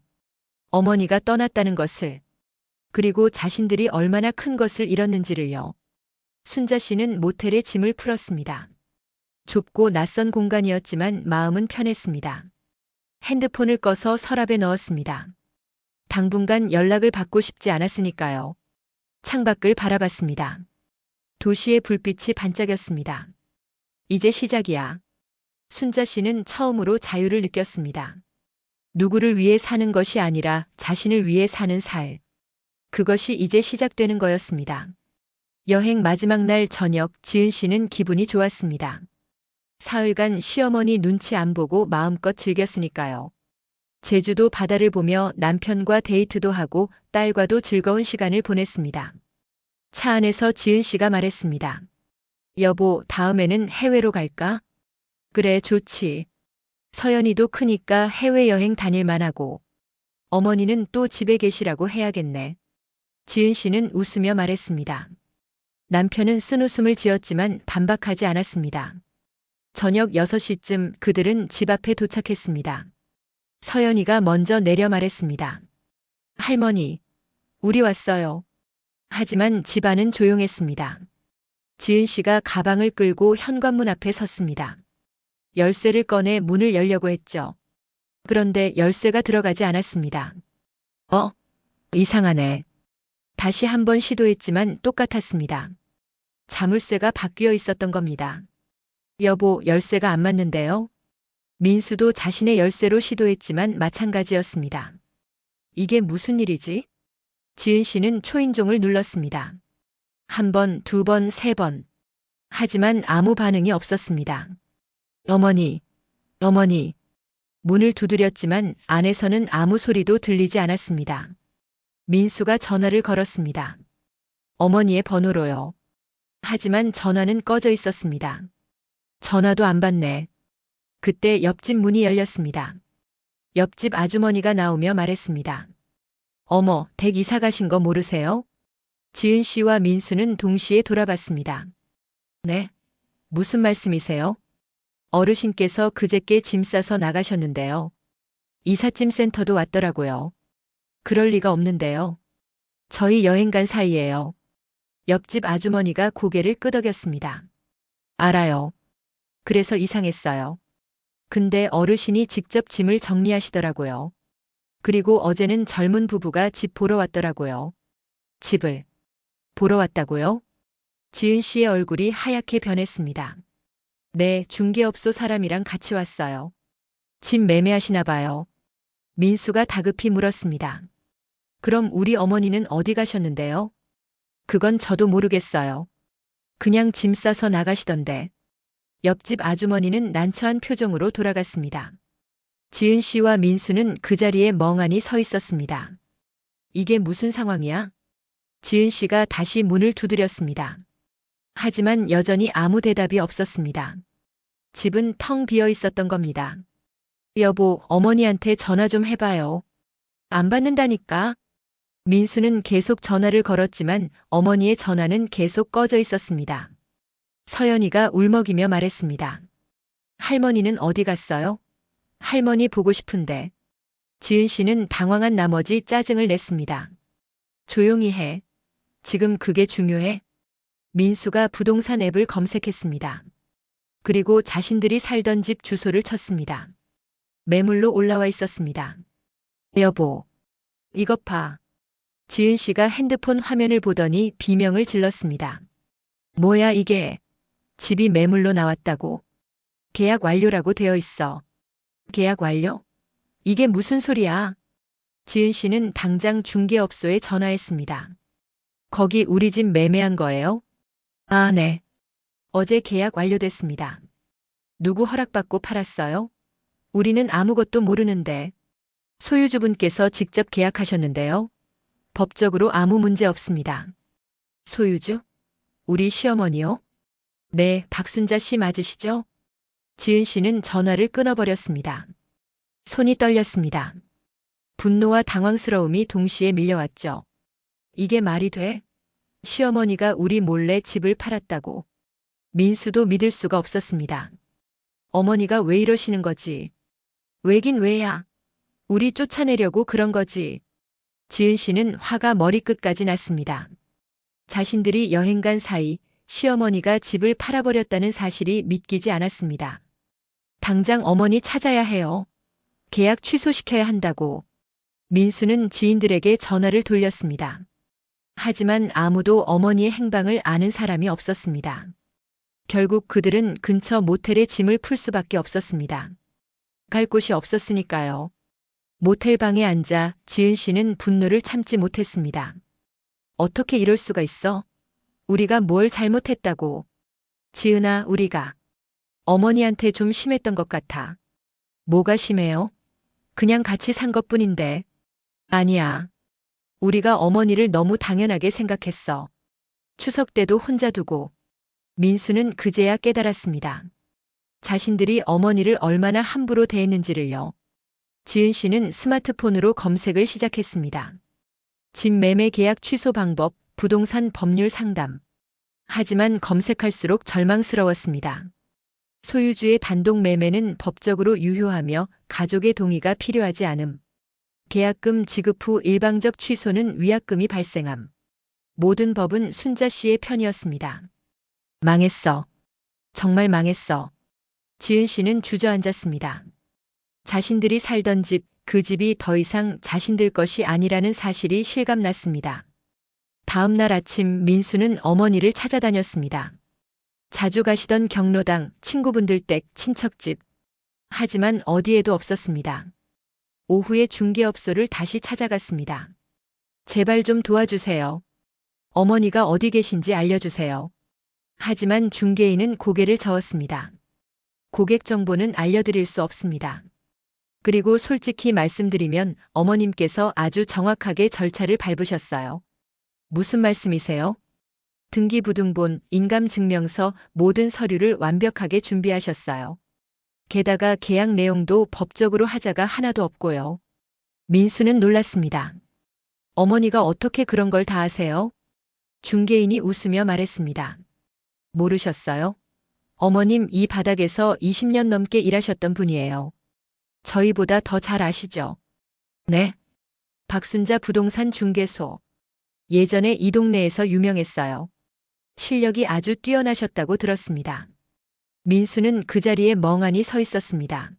어머니가 떠났다는 것을, 그리고 자신들이 얼마나 큰 것을 잃었는지를요. 순자 씨는 모텔에 짐을 풀었습니다. 좁고 낯선 공간이었지만 마음은 편했습니다. 핸드폰을 꺼서 서랍에 넣었습니다. 당분간 연락을 받고 싶지 않았으니까요. 창밖을 바라봤습니다. 도시의 불빛이 반짝였습니다. 이제 시작이야. 순자 씨는 처음으로 자유를 느꼈습니다. 누구를 위해 사는 것이 아니라 자신을 위해 사는 살. 그것이 이제 시작되는 거였습니다. 여행 마지막 날 저녁 지은 씨는 기분이 좋았습니다. 사흘간 시어머니 눈치 안 보고 마음껏 즐겼으니까요. 제주도 바다를 보며 남편과 데이트도 하고 딸과도 즐거운 시간을 보냈습니다. 차 안에서 지은 씨가 말했습니다. 여보, 다음에는 해외로 갈까? 그래, 좋지. 서연이도 크니까 해외여행 다닐만 하고. 어머니는 또 집에 계시라고 해야겠네. 지은 씨는 웃으며 말했습니다. 남편은 쓴웃음을 지었지만 반박하지 않았습니다. 저녁 6시쯤 그들은 집 앞에 도착했습니다. 서연이가 먼저 내려 말했습니다. 할머니, 우리 왔어요. 하지만 집안은 조용했습니다. 지은 씨가 가방을 끌고 현관문 앞에 섰습니다. 열쇠를 꺼내 문을 열려고 했죠. 그런데 열쇠가 들어가지 않았습니다. 이상하네. 다시 한번 시도했지만 똑같았습니다. 자물쇠가 바뀌어 있었던 겁니다. 여보, 열쇠가 안 맞는데요? 민수도 자신의 열쇠로 시도했지만 마찬가지였습니다. 이게 무슨 일이지? 지은 씨는 초인종을 눌렀습니다. 한 번, 두 번, 세 번. 하지만 아무 반응이 없었습니다. 어머니. 문을 두드렸지만 안에서는 아무 소리도 들리지 않았습니다. 민수가 전화를 걸었습니다. 어머니의 번호로요. 하지만 전화는 꺼져 있었습니다. 전화도 안 받네. 그때 옆집 문이 열렸습니다. 옆집 아주머니가 나오며 말했습니다. 어머, 댁 이사 가신 거 모르세요? 지은 씨와 민수는 동시에 돌아봤습니다. 네? 무슨 말씀이세요? 어르신께서 그저께 짐 싸서 나가셨는데요. 이삿짐 센터도 왔더라고요. 그럴 리가 없는데요. 저희 여행 간 사이예요. 옆집 아주머니가 고개를 끄덕였습니다. 알아요. 그래서 이상했어요. 근데 어르신이 직접 짐을 정리하시더라고요. 그리고 어제는 젊은 부부가 집 보러 왔더라고요. 집을 보러 왔다고요? 지은 씨의 얼굴이 하얗게 변했습니다. 네, 중개업소 사람이랑 같이 왔어요. 집 매매하시나 봐요. 민수가 다급히 물었습니다. 그럼 우리 어머니는 어디 가셨는데요? 그건 저도 모르겠어요. 그냥 짐 싸서 나가시던데. 옆집 아주머니는 난처한 표정으로 돌아갔습니다. 지은 씨와 민수는 그 자리에 멍하니 서 있었습니다. 이게 무슨 상황이야? 지은 씨가 다시 문을 두드렸습니다. 하지만 여전히 아무 대답이 없었습니다. 집은 텅 비어 있었던 겁니다. 여보, 어머니한테 전화 좀 해봐요. 안 받는다니까. 민수는 계속 전화를 걸었지만 어머니의 전화는 계속 꺼져 있었습니다. 서연이가 울먹이며 말했습니다. 할머니는 어디 갔어요? 할머니 보고 싶은데. 지은 씨는 당황한 나머지 짜증을 냈습니다. 조용히 해. 지금 그게 중요해? 민수가 부동산 앱을 검색했습니다. 그리고 자신들이 살던 집 주소를 쳤습니다. 매물로 올라와 있었습니다. 여보, 이것 봐. 지은 씨가 핸드폰 화면을 보더니 비명을 질렀습니다. 뭐야 이게? 집이 매물로 나왔다고. 계약 완료라고 되어 있어. 계약 완료? 이게 무슨 소리야? 지은 씨는 당장 중개업소에 전화했습니다. 거기 우리 집 매매한 거예요? 아, 네. 어제 계약 완료됐습니다. 누구 허락받고 팔았어요? 우리는 아무것도 모르는데. 소유주분께서 직접 계약하셨는데요. 법적으로 아무 문제 없습니다. 소유주? 우리 시어머니요? 네, 박순자 씨 맞으시죠? 지은 씨는 전화를 끊어버렸습니다. 손이 떨렸습니다. 분노와 당황스러움이 동시에 밀려왔죠. 이게 말이 돼? 시어머니가 우리 몰래 집을 팔았다고. 민수도 믿을 수가 없었습니다. 어머니가 왜 이러시는 거지? 왜긴 왜야? 우리 쫓아내려고 그런 거지. 지은 씨는 화가 머리끝까지 났습니다. 자신들이 여행 간 사이 시어머니가 집을 팔아버렸다는 사실이 믿기지 않았습니다. 당장 어머니 찾아야 해요. 계약 취소시켜야 한다고. 민수는 지인들에게 전화를 돌렸습니다. 하지만 아무도 어머니의 행방을 아는 사람이 없었습니다. 결국 그들은 근처 모텔에 짐을 풀 수밖에 없었습니다. 갈 곳이 없었으니까요. 모텔 방에 앉아 지은 씨는 분노를 참지 못했습니다. 어떻게 이럴 수가 있어? 우리가 뭘 잘못했다고. 지은아, 우리가 어머니한테 좀 심했던 것 같아. 뭐가 심해요? 그냥 같이 산 것뿐인데. 아니야. 우리가 어머니를 너무 당연하게 생각했어. 추석 때도 혼자 두고. 민수는 그제야 깨달았습니다. 자신들이 어머니를 얼마나 함부로 대했는지를요. 지은 씨는 스마트폰으로 검색을 시작했습니다. 집 매매 계약 취소 방법, 부동산 법률 상담. 하지만 검색할수록 절망스러웠습니다. 소유주의 단독 매매는 법적으로 유효하며 가족의 동의가 필요하지 않음. 계약금 지급 후 일방적 취소는 위약금이 발생함. 모든 법은 순자 씨의 편이었습니다. 망했어. 정말 망했어. 지은 씨는 주저앉았습니다. 자신들이 살던 집, 그 집이 더 이상 자신들 것이 아니라는 사실이 실감났습니다. 다음 날 아침 민수는 어머니를 찾아다녔습니다. 자주 가시던 경로당, 친구분들 댁, 친척집. 하지만 어디에도 없었습니다. 오후에 중개업소를 다시 찾아갔습니다. 제발 좀 도와주세요. 어머니가 어디 계신지 알려주세요. 하지만 중개인은 고개를 저었습니다. 고객 정보는 알려드릴 수 없습니다. 그리고 솔직히 말씀드리면 어머님께서 아주 정확하게 절차를 밟으셨어요. 무슨 말씀이세요? 등기부등본, 인감증명서, 모든 서류를 완벽하게 준비하셨어요. 게다가 계약 내용도 법적으로 하자가 하나도 없고요. 민수는 놀랐습니다. 어머니가 어떻게 그런 걸 다 아세요? 중개인이 웃으며 말했습니다. 모르셨어요? 어머님 이 바닥에서 20년 넘게 일하셨던 분이에요. 저희보다 더 잘 아시죠? 네. 박순자 부동산 중개소. 예전에 이 동네에서 유명했어요. 실력이 아주 뛰어나셨다고 들었습니다. 민수는 그 자리에 멍하니 서 있었습니다.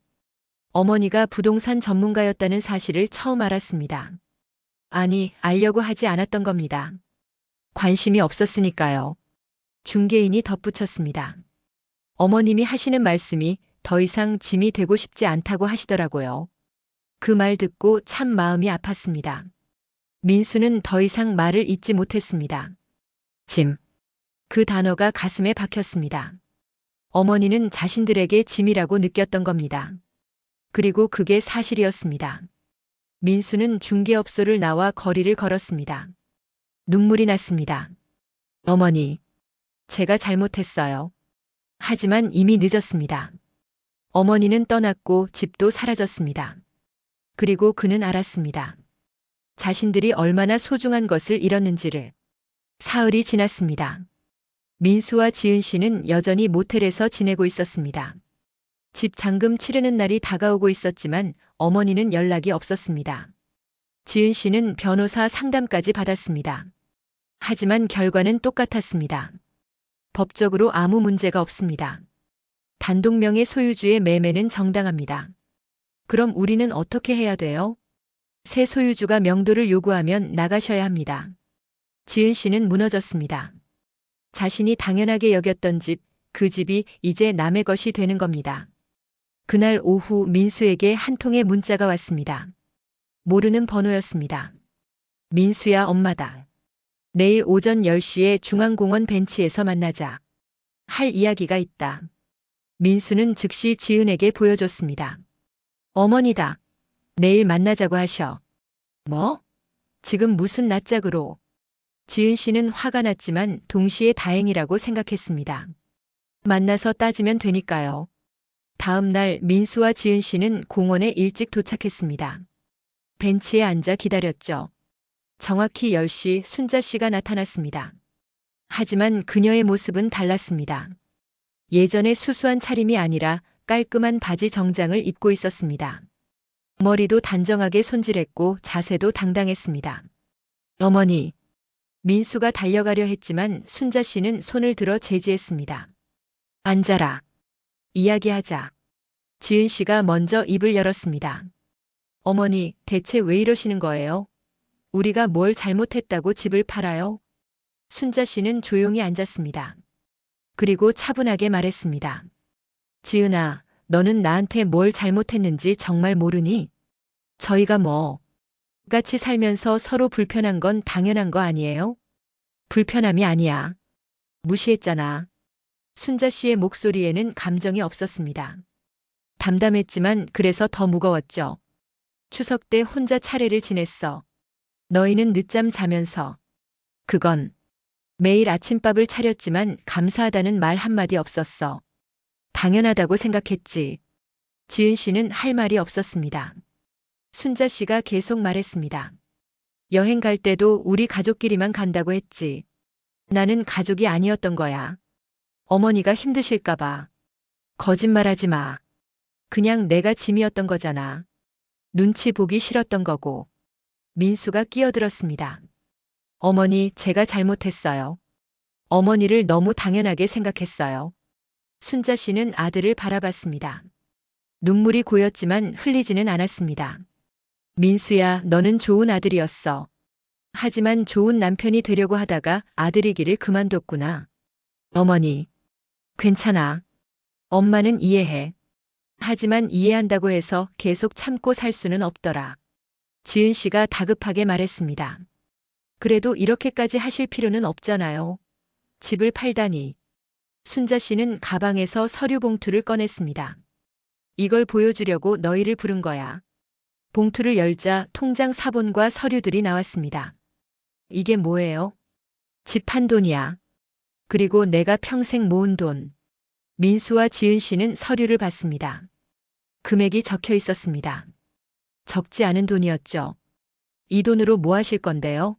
어머니가 부동산 전문가였다는 사실을 처음 알았습니다. 아니, 알려고 하지 않았던 겁니다. 관심이 없었으니까요. 중개인이 덧붙였습니다. 어머님이 하시는 말씀이 더 이상 짐이 되고 싶지 않다고 하시더라고요. 그 말 듣고 참 마음이 아팠습니다. 민수는 더 이상 말을 잇지 못했습니다. 짐. 그 단어가 가슴에 박혔습니다. 어머니는 자신들에게 짐이라고 느꼈던 겁니다. 그리고 그게 사실이었습니다. 민수는 중개업소를 나와 거리를 걸었습니다. 눈물이 났습니다. 어머니, 제가 잘못했어요. 하지만 이미 늦었습니다. 어머니는 떠났고 집도 사라졌습니다. 그리고 그는 알았습니다. 자신들이 얼마나 소중한 것을 잃었는지를. 사흘이 지났습니다. 민수와 지은 씨는 여전히 모텔에서 지내고 있었습니다. 집 잔금 치르는 날이 다가오고 있었지만 어머니는 연락이 없었습니다. 지은 씨는 변호사 상담까지 받았습니다. 하지만 결과는 똑같았습니다. 법적으로 아무 문제가 없습니다. 단독명의 소유주의 매매는 정당합니다. 그럼 우리는 어떻게 해야 돼요? 새 소유주가 명도를 요구하면 나가셔야 합니다. 지은 씨는 무너졌습니다. 자신이 당연하게 여겼던 집, 그 집이 이제 남의 것이 되는 겁니다. 그날 오후 민수에게 한 통의 문자가 왔습니다. 모르는 번호였습니다. 민수야, 엄마다. 내일 오전 10시에 중앙공원 벤치에서 만나자. 할 이야기가 있다. 민수는 즉시 지은에게 보여줬습니다. 어머니다. 내일 만나자고 하셔. 뭐? 지금 무슨 낯짝으로? 지은 씨는 화가 났지만 동시에 다행이라고 생각했습니다. 만나서 따지면 되니까요. 다음 날 민수와 지은 씨는 공원에 일찍 도착했습니다. 벤치에 앉아 기다렸죠. 정확히 10시 순자 씨가 나타났습니다. 하지만 그녀의 모습은 달랐습니다. 예전의 수수한 차림이 아니라 깔끔한 바지 정장을 입고 있었습니다. 머리도 단정하게 손질했고 자세도 당당했습니다. 어머니. 민수가 달려가려 했지만 순자 씨는 손을 들어 제지했습니다. 앉아라. 이야기하자. 지은 씨가 먼저 입을 열었습니다. 어머니, 대체 왜 이러시는 거예요? 우리가 뭘 잘못했다고 집을 팔아요? 순자 씨는 조용히 앉았습니다. 그리고 차분하게 말했습니다. 지은아, 너는 나한테 뭘 잘못했는지 정말 모르니? 저희가 뭐 같이 살면서 서로 불편한 건 당연한 거 아니에요? 불편함이 아니야. 무시했잖아. 순자 씨의 목소리에는 감정이 없었습니다. 담담했지만 그래서 더 무거웠죠. 추석 때 혼자 차례를 지냈어. 너희는 늦잠 자면서. 그건 매일 아침밥을 차렸지만 감사하다는 말 한마디 없었어. 당연하다고 생각했지. 지은 씨는 할 말이 없었습니다. 순자 씨가 계속 말했습니다. 여행 갈 때도 우리 가족끼리만 간다고 했지. 나는 가족이 아니었던 거야. 어머니가 힘드실까 봐. 거짓말하지 마. 그냥 내가 짐이었던 거잖아. 눈치 보기 싫었던 거고. 민수가 끼어들었습니다. 어머니, 제가 잘못했어요. 어머니를 너무 당연하게 생각했어요. 순자 씨는 아들을 바라봤습니다. 눈물이 고였지만 흘리지는 않았습니다. 민수야, 너는 좋은 아들이었어. 하지만 좋은 남편이 되려고 하다가 아들이기를 그만뒀구나. 어머니, 괜찮아. 엄마는 이해해. 하지만 이해한다고 해서 계속 참고 살 수는 없더라. 지은 씨가 다급하게 말했습니다. 그래도 이렇게까지 하실 필요는 없잖아요. 집을 팔다니. 순자 씨는 가방에서 서류 봉투를 꺼냈습니다. 이걸 보여주려고 너희를 부른 거야. 봉투를 열자 통장 사본과 서류들이 나왔습니다. 이게 뭐예요? 집 판 돈이야. 그리고 내가 평생 모은 돈. 민수와 지은 씨는 서류를 봤습니다. 금액이 적혀 있었습니다. 적지 않은 돈이었죠. 이 돈으로 뭐 하실 건데요?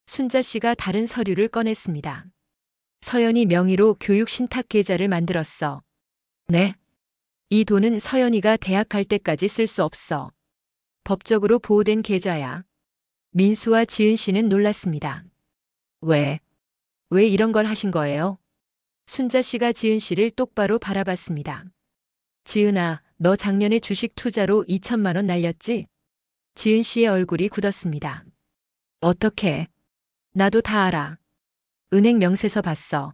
순자 씨가 다른 서류를 꺼냈습니다. 서연이 명의로 교육 신탁 계좌를 만들었어. 네? 이 돈은 서연이가 대학 갈 때까지 쓸 수 없어. 법적으로 보호된 계좌야. 민수와 지은 씨는 놀랐습니다. 왜 이런 걸 하신 거예요? 순자 씨가 지은 씨를 똑바로 바라봤습니다. 지은아, 너 작년에 주식 투자로 2천만 원 날렸지? 지은 씨의 얼굴이 굳었습니다. 어떻게? 나도 다 알아. 은행 명세서 봤어.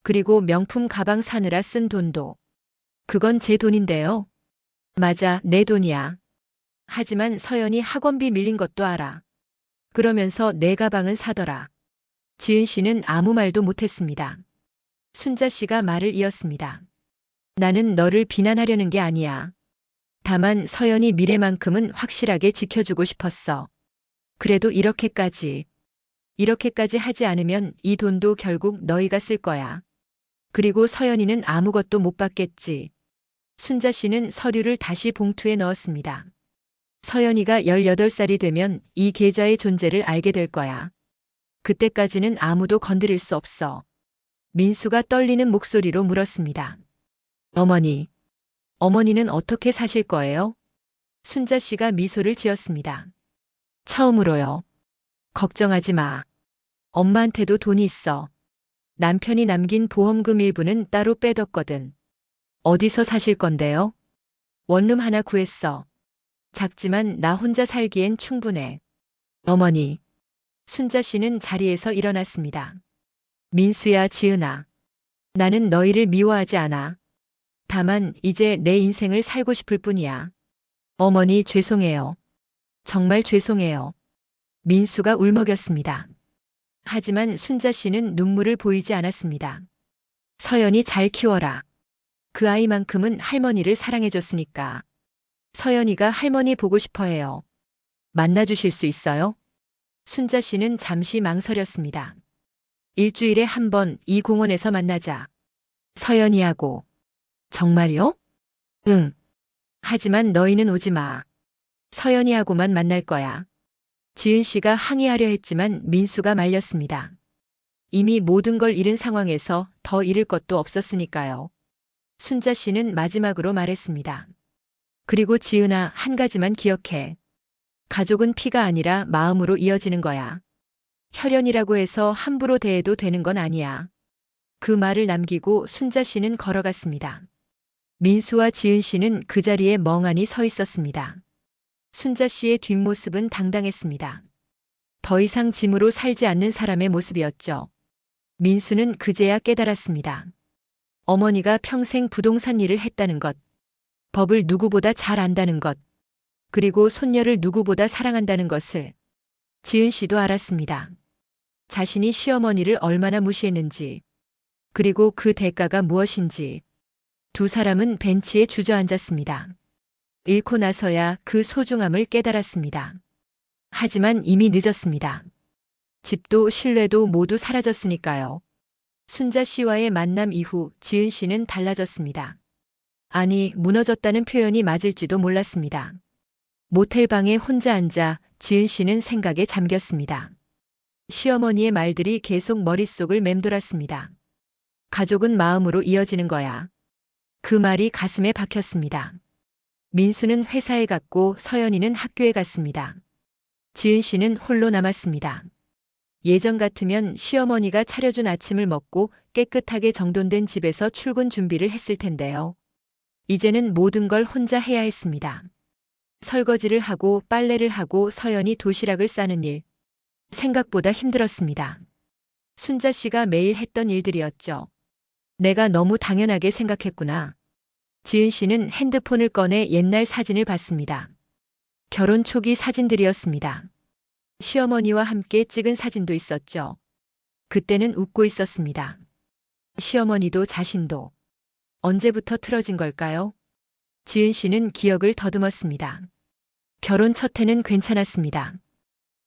그리고 명품 가방 사느라 쓴 돈도. 그건 제 돈인데요. 맞아, 내 돈이야. 하지만 서연이 학원비 밀린 것도 알아. 그러면서 내 가방은 사더라. 지은 씨는 아무 말도 못했습니다. 순자 씨가 말을 이었습니다. 나는 너를 비난하려는 게 아니야. 다만 서연이 미래만큼은 확실하게 지켜주고 싶었어. 그래도 이렇게까지 하지 않으면 이 돈도 결국 너희가 쓸 거야. 그리고 서연이는 아무것도 못 받겠지. 순자 씨는 서류를 다시 봉투에 넣었습니다. 서연이가 18살이 되면 이 계좌의 존재를 알게 될 거야. 그때까지는 아무도 건드릴 수 없어. 민수가 떨리는 목소리로 물었습니다. 어머니는 어떻게 사실 거예요? 순자 씨가 미소를 지었습니다. 처음으로요. 걱정하지 마. 엄마한테도 돈이 있어. 남편이 남긴 보험금 일부는 따로 빼뒀거든. 어디서 사실 건데요? 원룸 하나 구했어. 작지만 나 혼자 살기엔 충분해. 어머니. 순자 씨는 자리에서 일어났습니다. 민수야, 지은아. 나는 너희를 미워하지 않아. 다만 이제 내 인생을 살고 싶을 뿐이야. 어머니, 죄송해요. 정말 죄송해요. 민수가 울먹였습니다. 하지만 순자 씨는 눈물을 보이지 않았습니다. 서연이 잘 키워라. 그 아이만큼은 할머니를 사랑해줬으니까. 서연이가 할머니 보고 싶어 해요. 만나주실 수 있어요? 순자 씨는 잠시 망설였습니다. 일주일에 한 번 이 공원에서 만나자. 서연이하고. 정말요? 응. 하지만 너희는 오지 마. 서연이하고만 만날 거야. 지은 씨가 항의하려 했지만 민수가 말렸습니다. 이미 모든 걸 잃은 상황에서 더 잃을 것도 없었으니까요. 순자 씨는 마지막으로 말했습니다. 그리고 지은아, 한 가지만 기억해. 가족은 피가 아니라 마음으로 이어지는 거야. 혈연이라고 해서 함부로 대해도 되는 건 아니야. 그 말을 남기고 순자 씨는 걸어갔습니다. 민수와 지은 씨는 그 자리에 멍하니 서 있었습니다. 순자 씨의 뒷모습은 당당했습니다. 더 이상 짐으로 살지 않는 사람의 모습이었죠. 민수는 그제야 깨달았습니다. 어머니가 평생 부동산 일을 했다는 것, 법을 누구보다 잘 안다는 것, 그리고 손녀를 누구보다 사랑한다는 것을 지은 씨도 알았습니다. 자신이 시어머니를 얼마나 무시했는지, 그리고 그 대가가 무엇인지. 두 사람은 벤치에 주저앉았습니다. 잃고 나서야 그 소중함을 깨달았습니다. 하지만 이미 늦었습니다. 집도 신뢰도 모두 사라졌으니까요. 순자 씨와의 만남 이후 지은 씨는 달라졌습니다. 아니, 무너졌다는 표현이 맞을지도 몰랐습니다. 모텔방에 혼자 앉아 지은 씨는 생각에 잠겼습니다. 시어머니의 말들이 계속 머릿속을 맴돌았습니다. 가족은 마음으로 이어지는 거야. 그 말이 가슴에 박혔습니다. 민수는 회사에 갔고 서연이는 학교에 갔습니다. 지은 씨는 홀로 남았습니다. 예전 같으면 시어머니가 차려준 아침을 먹고 깨끗하게 정돈된 집에서 출근 준비를 했을 텐데요. 이제는 모든 걸 혼자 해야 했습니다. 설거지를 하고 빨래를 하고 서연이 도시락을 싸는 일. 생각보다 힘들었습니다. 순자 씨가 매일 했던 일들이었죠. 내가 너무 당연하게 생각했구나. 지은 씨는 핸드폰을 꺼내 옛날 사진을 봤습니다. 결혼 초기 사진들이었습니다. 시어머니와 함께 찍은 사진도 있었죠. 그때는 웃고 있었습니다. 시어머니도 자신도. 언제부터 틀어진 걸까요? 지은 씨는 기억을 더듬었습니다. 결혼 첫 해는 괜찮았습니다.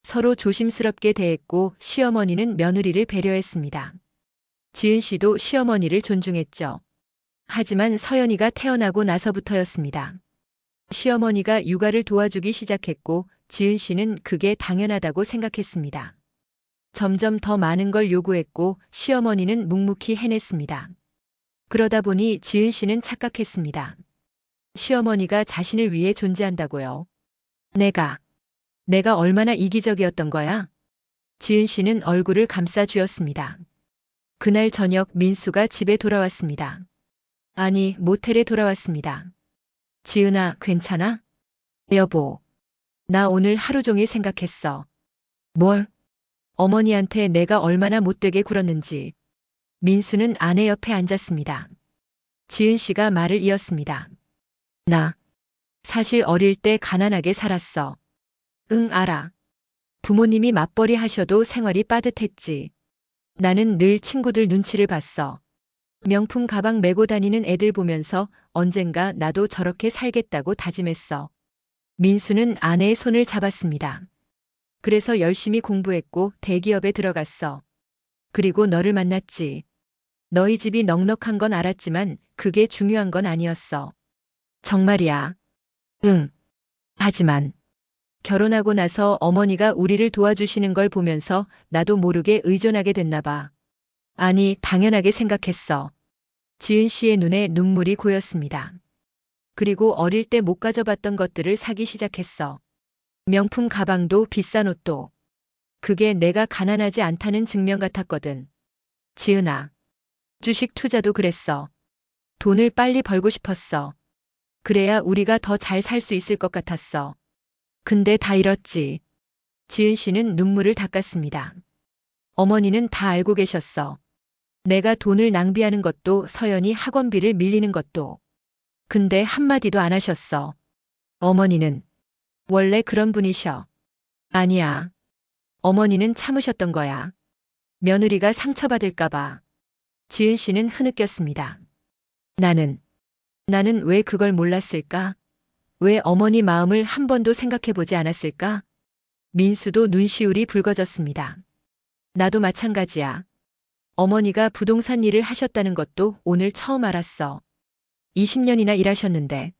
서로 조심스럽게 대했고 시어머니는 며느리를 배려했습니다. 지은 씨도 시어머니를 존중했죠. 하지만 서연이가 태어나고 나서부터였습니다. 시어머니가 육아를 도와주기 시작했고 지은 씨는 그게 당연하다고 생각했습니다. 점점 더 많은 걸 요구했고 시어머니는 묵묵히 해냈습니다. 그러다 보니 지은 씨는 착각했습니다. 시어머니가 자신을 위해 존재한다고요. 내가 얼마나 이기적이었던 거야? 지은 씨는 얼굴을 감싸 쥐었습니다. 그날 저녁 민수가 집에 돌아왔습니다. 아니, 모텔에 돌아왔습니다. 지은아, 괜찮아? 여보, 나 오늘 하루 종일 생각했어. 뭘? 어머니한테 내가 얼마나 못되게 굴었는지. 민수는 아내 옆에 앉았습니다. 지은 씨가 말을 이었습니다. 나 사실 어릴 때 가난하게 살았어. 응, 알아. 부모님이 맞벌이 하셔도 생활이 빠듯했지. 나는 늘 친구들 눈치를 봤어. 명품 가방 메고 다니는 애들 보면서 언젠가 나도 저렇게 살겠다고 다짐했어. 민수는 아내의 손을 잡았습니다. 그래서 열심히 공부했고 대기업에 들어갔어. 그리고 너를 만났지. 너희 집이 넉넉한 건 알았지만 그게 중요한 건 아니었어. 정말이야. 응. 하지만 결혼하고 나서 어머니가 우리를 도와주시는 걸 보면서 나도 모르게 의존하게 됐나 봐. 아니, 당연하게 생각했어. 지은 씨의 눈에 눈물이 고였습니다. 그리고 어릴 때 못 가져봤던 것들을 사기 시작했어. 명품 가방도 비싼 옷도. 그게 내가 가난하지 않다는 증명 같았거든. 지은아. 주식 투자도 그랬어. 돈을 빨리 벌고 싶었어. 그래야 우리가 더 잘 살 수 있을 것 같았어. 근데 다 잃었지. 지은 씨는 눈물을 닦았습니다. 어머니는 다 알고 계셨어. 내가 돈을 낭비하는 것도 서연이 학원비를 밀리는 것도. 근데 한마디도 안 하셨어. 어머니는 원래 그런 분이셔. 아니야. 어머니는 참으셨던 거야. 며느리가 상처받을까봐. 지은 씨는 흐느꼈습니다. 나는 왜 그걸 몰랐을까? 왜 어머니 마음을 한 번도 생각해보지 않았을까? 민수도 눈시울이 붉어졌습니다. 나도 마찬가지야. 어머니가 부동산 일을 하셨다는 것도 오늘 처음 알았어. 20년이나 일하셨는데.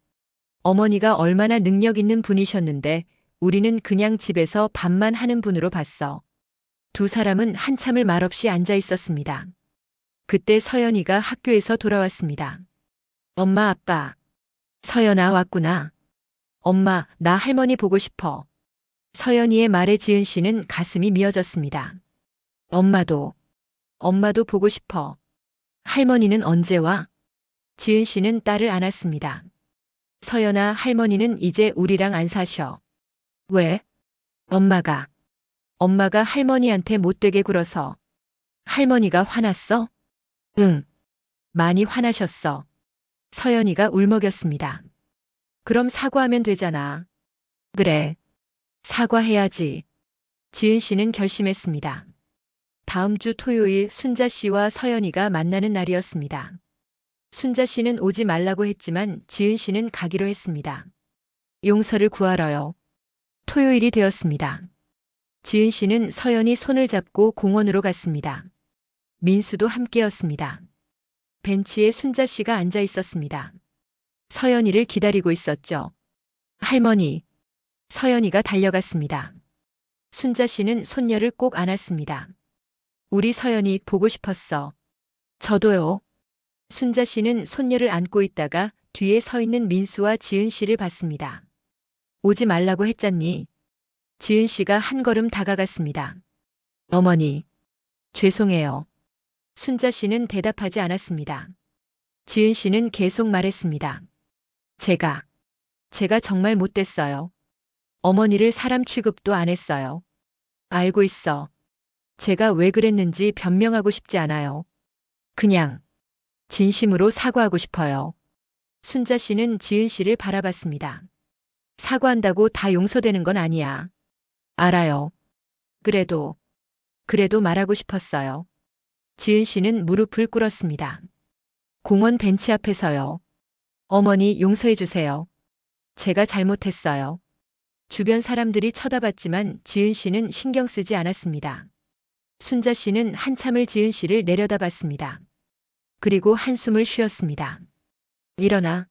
어머니가 얼마나 능력 있는 분이셨는데 우리는 그냥 집에서 밥만 하는 분으로 봤어. 두 사람은 한참을 말없이 앉아 있었습니다. 그때 서연이가 학교에서 돌아왔습니다. 엄마, 아빠. 서연아, 왔구나. 엄마, 나 할머니 보고 싶어. 서연이의 말에 지은 씨는 가슴이 미어졌습니다. 엄마도 보고 싶어. 할머니는 언제 와? 지은 씨는 딸을 안았습니다. 서연아, 할머니는 이제 우리랑 안 사셔. 왜? 엄마가 할머니한테 못되게 굴어서. 할머니가 화났어? 응. 많이 화나셨어. 서연이가 울먹였습니다. 그럼 사과하면 되잖아. 그래. 사과해야지. 지은 씨는 결심했습니다. 다음 주 토요일 순자 씨와 서연이가 만나는 날이었습니다. 순자 씨는 오지 말라고 했지만 지은 씨는 가기로 했습니다. 용서를 구하러요. 토요일이 되었습니다. 지은 씨는 서연이 손을 잡고 공원으로 갔습니다. 민수도 함께였습니다. 벤치에 순자 씨가 앉아 있었습니다. 서연이를 기다리고 있었죠. 할머니. 서연이가 달려갔습니다. 순자 씨는 손녀를 꼭 안았습니다. 우리 서연이 보고 싶었어. 저도요. 순자 씨는 손녀를 안고 있다가 뒤에 서 있는 민수와 지은 씨를 봤습니다. 오지 말라고 했잖니. 지은 씨가 한 걸음 다가갔습니다. 어머니, 죄송해요. 순자 씨는 대답하지 않았습니다. 지은 씨는 계속 말했습니다. 제가 정말 못됐어요. 어머니를 사람 취급도 안 했어요. 알고 있어. 제가 왜 그랬는지 변명하고 싶지 않아요. 그냥 진심으로 사과하고 싶어요. 순자 씨는 지은 씨를 바라봤습니다. 사과한다고 다 용서되는 건 아니야. 알아요. 그래도 말하고 싶었어요. 지은 씨는 무릎을 꿇었습니다. 공원 벤치 앞에서요. 어머니 용서해 주세요. 제가 잘못했어요. 주변 사람들이 쳐다봤지만 지은 씨는 신경 쓰지 않았습니다. 순자 씨는 한참을 지은 씨를 내려다봤습니다. 그리고 한숨을 쉬었습니다. 일어나.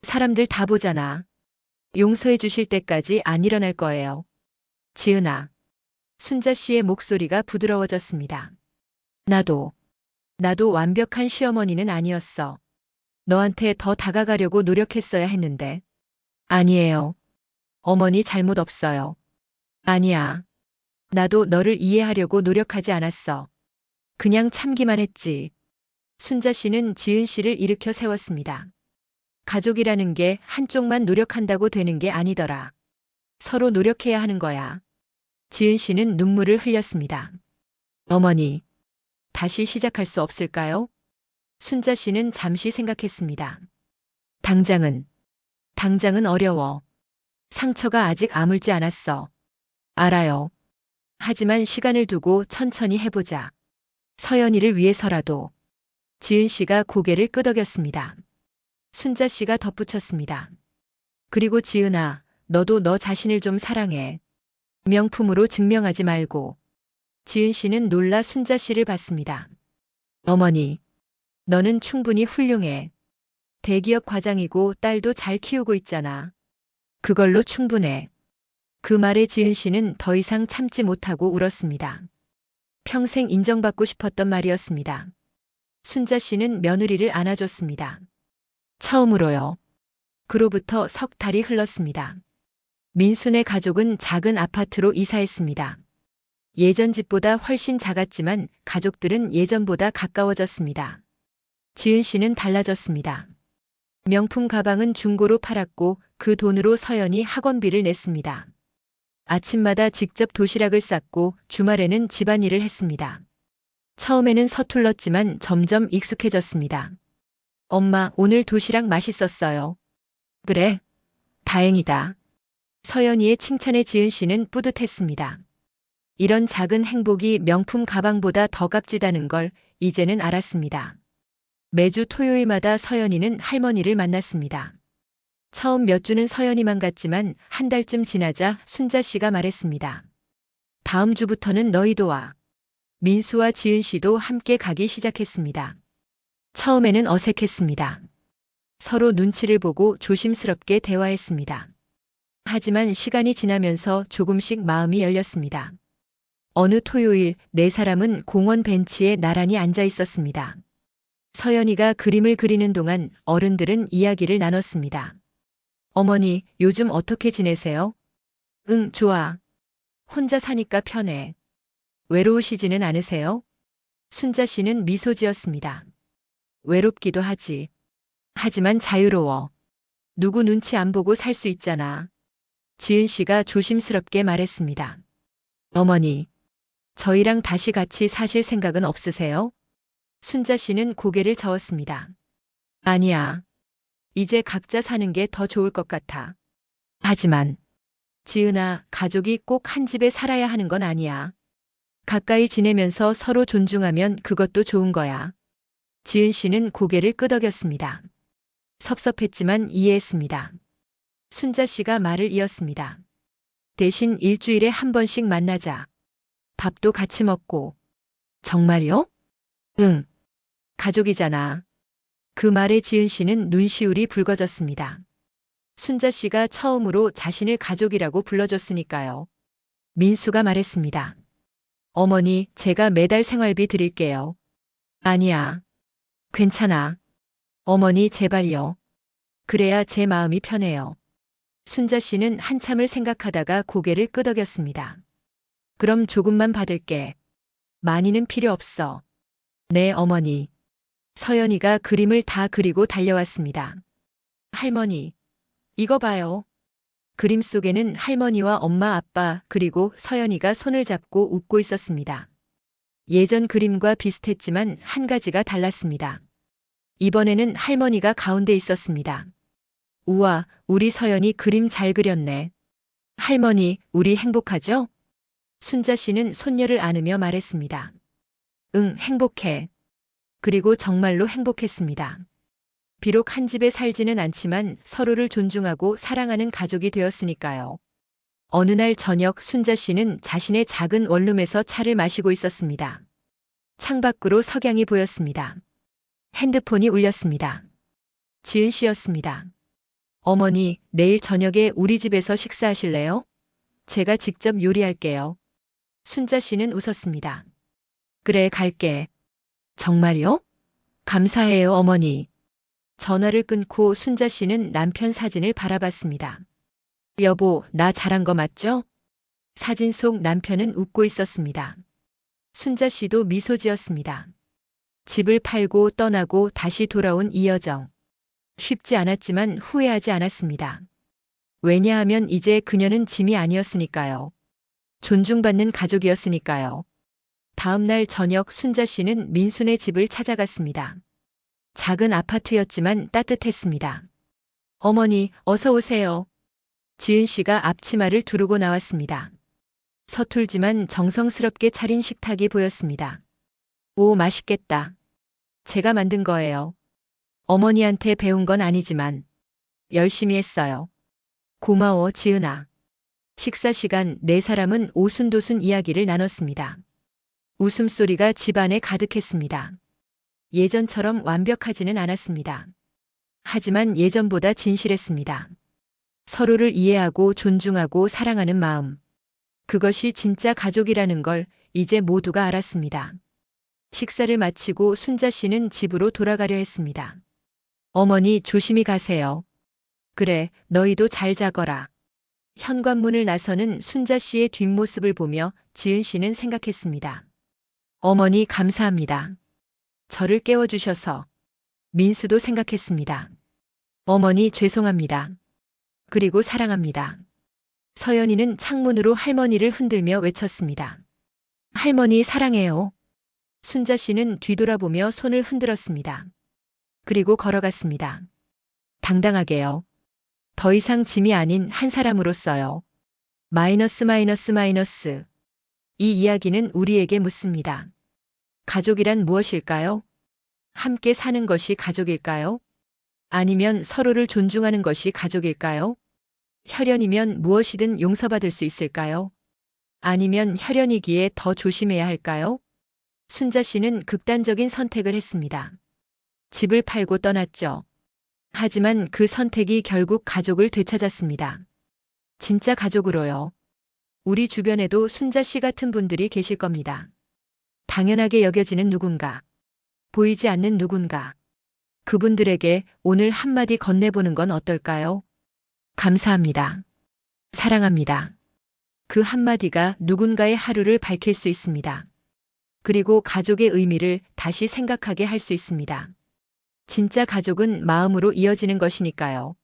사람들 다 보잖아. 용서해 주실 때까지 안 일어날 거예요. 지은아. 순자 씨의 목소리가 부드러워졌습니다. 나도 완벽한 시어머니는 아니었어. 너한테 더 다가가려고 노력했어야 했는데. 아니에요. 어머니 잘못 없어요. 아니야. 나도 너를 이해하려고 노력하지 않았어. 그냥 참기만 했지. 순자 씨는 지은 씨를 일으켜 세웠습니다. 가족이라는 게 한쪽만 노력한다고 되는 게 아니더라. 서로 노력해야 하는 거야. 지은 씨는 눈물을 흘렸습니다. 어머니, 다시 시작할 수 없을까요? 순자 씨는 잠시 생각했습니다. 당장은 어려워. 상처가 아직 아물지 않았어. 알아요. 하지만 시간을 두고 천천히 해보자. 서연이를 위해서라도. 지은 씨가 고개를 끄덕였습니다. 순자 씨가 덧붙였습니다. 그리고 지은아, 너도 너 자신을 좀 사랑해. 명품으로 증명하지 말고. 지은 씨는 놀라 순자 씨를 봤습니다. 어머니, 너는 충분히 훌륭해. 대기업 과장이고 딸도 잘 키우고 있잖아. 그걸로 충분해. 그 말에 지은 씨는 더 이상 참지 못하고 울었습니다. 평생 인정받고 싶었던 말이었습니다. 순자 씨는 며느리를 안아줬습니다. 처음으로요. 그로부터 석 달이 흘렀습니다. 민수네 가족은 작은 아파트로 이사했습니다. 예전 집보다 훨씬 작았지만 가족들은 예전보다 가까워졌습니다. 지은 씨는 달라졌습니다. 명품 가방은 중고로 팔았고 그 돈으로 서연이 학원비를 냈습니다. 아침마다 직접 도시락을 쌌고 주말에는 집안일을 했습니다. 처음에는 서툴렀지만 점점 익숙해졌습니다. 엄마, 오늘 도시락 맛있었어요. 그래? 다행이다. 서연이의 칭찬에 지은 씨는 뿌듯했습니다. 이런 작은 행복이 명품 가방보다 더 값지다는 걸 이제는 알았습니다. 매주 토요일마다 서연이는 할머니를 만났습니다. 처음 몇 주는 서연이만 갔지만 한 달쯤 지나자 순자 씨가 말했습니다. 다음 주부터는 너희도 와. 민수와 지은 씨도 함께 가기 시작했습니다. 처음에는 어색했습니다. 서로 눈치를 보고 조심스럽게 대화했습니다. 하지만 시간이 지나면서 조금씩 마음이 열렸습니다. 어느 토요일 네 사람은 공원 벤치에 나란히 앉아 있었습니다. 서연이가 그림을 그리는 동안 어른들은 이야기를 나눴습니다. 어머니, 요즘 어떻게 지내세요? 응, 좋아. 혼자 사니까 편해. 외로우시지는 않으세요? 순자 씨는 미소 지었습니다. 외롭기도 하지. 하지만 자유로워. 누구 눈치 안 보고 살 수 있잖아. 지은 씨가 조심스럽게 말했습니다. 어머니, 저희랑 다시 같이 사실 생각은 없으세요? 순자 씨는 고개를 저었습니다. 아니야. 이제 각자 사는 게 더 좋을 것 같아. 하지만, 지은아, 가족이 꼭 한 집에 살아야 하는 건 아니야. 가까이 지내면서 서로 존중하면 그것도 좋은 거야. 지은 씨는 고개를 끄덕였습니다. 섭섭했지만 이해했습니다. 순자 씨가 말을 이었습니다. 대신 일주일에 한 번씩 만나자. 밥도 같이 먹고. 정말요? 응. 가족이잖아. 그 말에 지은 씨는 눈시울이 붉어졌습니다. 순자 씨가 처음으로 자신을 가족이라고 불러줬으니까요. 민수가 말했습니다. 어머니, 제가 매달 생활비 드릴게요. 아니야. 괜찮아. 어머니 제발요. 그래야 제 마음이 편해요. 순자 씨는 한참을 생각하다가 고개를 끄덕였습니다. 그럼 조금만 받을게. 많이는 필요 없어. 네, 어머니. 서연이가 그림을 다 그리고 달려왔습니다. 할머니, 이거 봐요. 그림 속에는 할머니와 엄마, 아빠, 그리고 서연이가 손을 잡고 웃고 있었습니다. 예전 그림과 비슷했지만 한 가지가 달랐습니다. 이번에는 할머니가 가운데 있었습니다. 우와, 우리 서연이 그림 잘 그렸네. 할머니, 우리 행복하죠? 순자 씨는 손녀를 안으며 말했습니다. 응, 행복해. 그리고 정말로 행복했습니다. 비록 한 집에 살지는 않지만 서로를 존중하고 사랑하는 가족이 되었으니까요. 어느 날 저녁 순자 씨는 자신의 작은 원룸에서 차를 마시고 있었습니다. 창밖으로 석양이 보였습니다. 핸드폰이 울렸습니다. 지은 씨였습니다. 어머니, 내일 저녁에 우리 집에서 식사하실래요? 제가 직접 요리할게요. 순자 씨는 웃었습니다. 그래, 갈게. 정말요? 감사해요, 어머니. 전화를 끊고 순자 씨는 남편 사진을 바라봤습니다. 여보, 나 잘한 거 맞죠? 사진 속 남편은 웃고 있었습니다. 순자 씨도 미소 지었습니다. 집을 팔고 떠나고 다시 돌아온 이 여정. 쉽지 않았지만 후회하지 않았습니다. 왜냐하면 이제 그녀는 짐이 아니었으니까요. 존중받는 가족이었으니까요. 다음 날 저녁 순자 씨는 민수네 집을 찾아갔습니다. 작은 아파트였지만 따뜻했습니다. 어머니, 어서 오세요. 지은 씨가 앞치마를 두르고 나왔습니다. 서툴지만 정성스럽게 차린 식탁이 보였습니다. 오, 맛있겠다. 제가 만든 거예요. 어머니한테 배운 건 아니지만 열심히 했어요. 고마워, 지은아. 식사 시간 네 사람은 오순도순 이야기를 나눴습니다. 웃음소리가 집안에 가득했습니다. 예전처럼 완벽하지는 않았습니다. 하지만 예전보다 진실했습니다. 서로를 이해하고 존중하고 사랑하는 마음. 그것이 진짜 가족이라는 걸 이제 모두가 알았습니다. 식사를 마치고 순자 씨는 집으로 돌아가려 했습니다. 어머니, 조심히 가세요. 그래, 너희도 잘 자거라. 현관문을 나서는 순자 씨의 뒷모습을 보며 지은 씨는 생각했습니다. 어머니, 감사합니다. 저를 깨워주셔서. 민수도 생각했습니다. 어머니, 죄송합니다. 그리고 사랑합니다. 서연이는 창문으로 할머니를 흔들며 외쳤습니다. 할머니, 사랑해요. 순자 씨는 뒤돌아보며 손을 흔들었습니다. 그리고 걸어갔습니다. 당당하게요. 더 이상 짐이 아닌 한 사람으로서요. 마이너스 마이너스 마이너스. 이 이야기는 우리에게 묻습니다. 가족이란 무엇일까요? 함께 사는 것이 가족일까요? 아니면 서로를 존중하는 것이 가족일까요? 혈연이면 무엇이든 용서받을 수 있을까요? 아니면 혈연이기에 더 조심해야 할까요? 순자 씨는 극단적인 선택을 했습니다. 집을 팔고 떠났죠. 하지만 그 선택이 결국 가족을 되찾았습니다. 진짜 가족으로요. 우리 주변에도 순자 씨 같은 분들이 계실 겁니다. 당연하게 여겨지는 누군가, 보이지 않는 누군가. 그분들에게 오늘 한마디 건네보는 건 어떨까요? 감사합니다. 사랑합니다. 그 한마디가 누군가의 하루를 밝힐 수 있습니다. 그리고 가족의 의미를 다시 생각하게 할 수 있습니다. 진짜 가족은 마음으로 이어지는 것이니까요.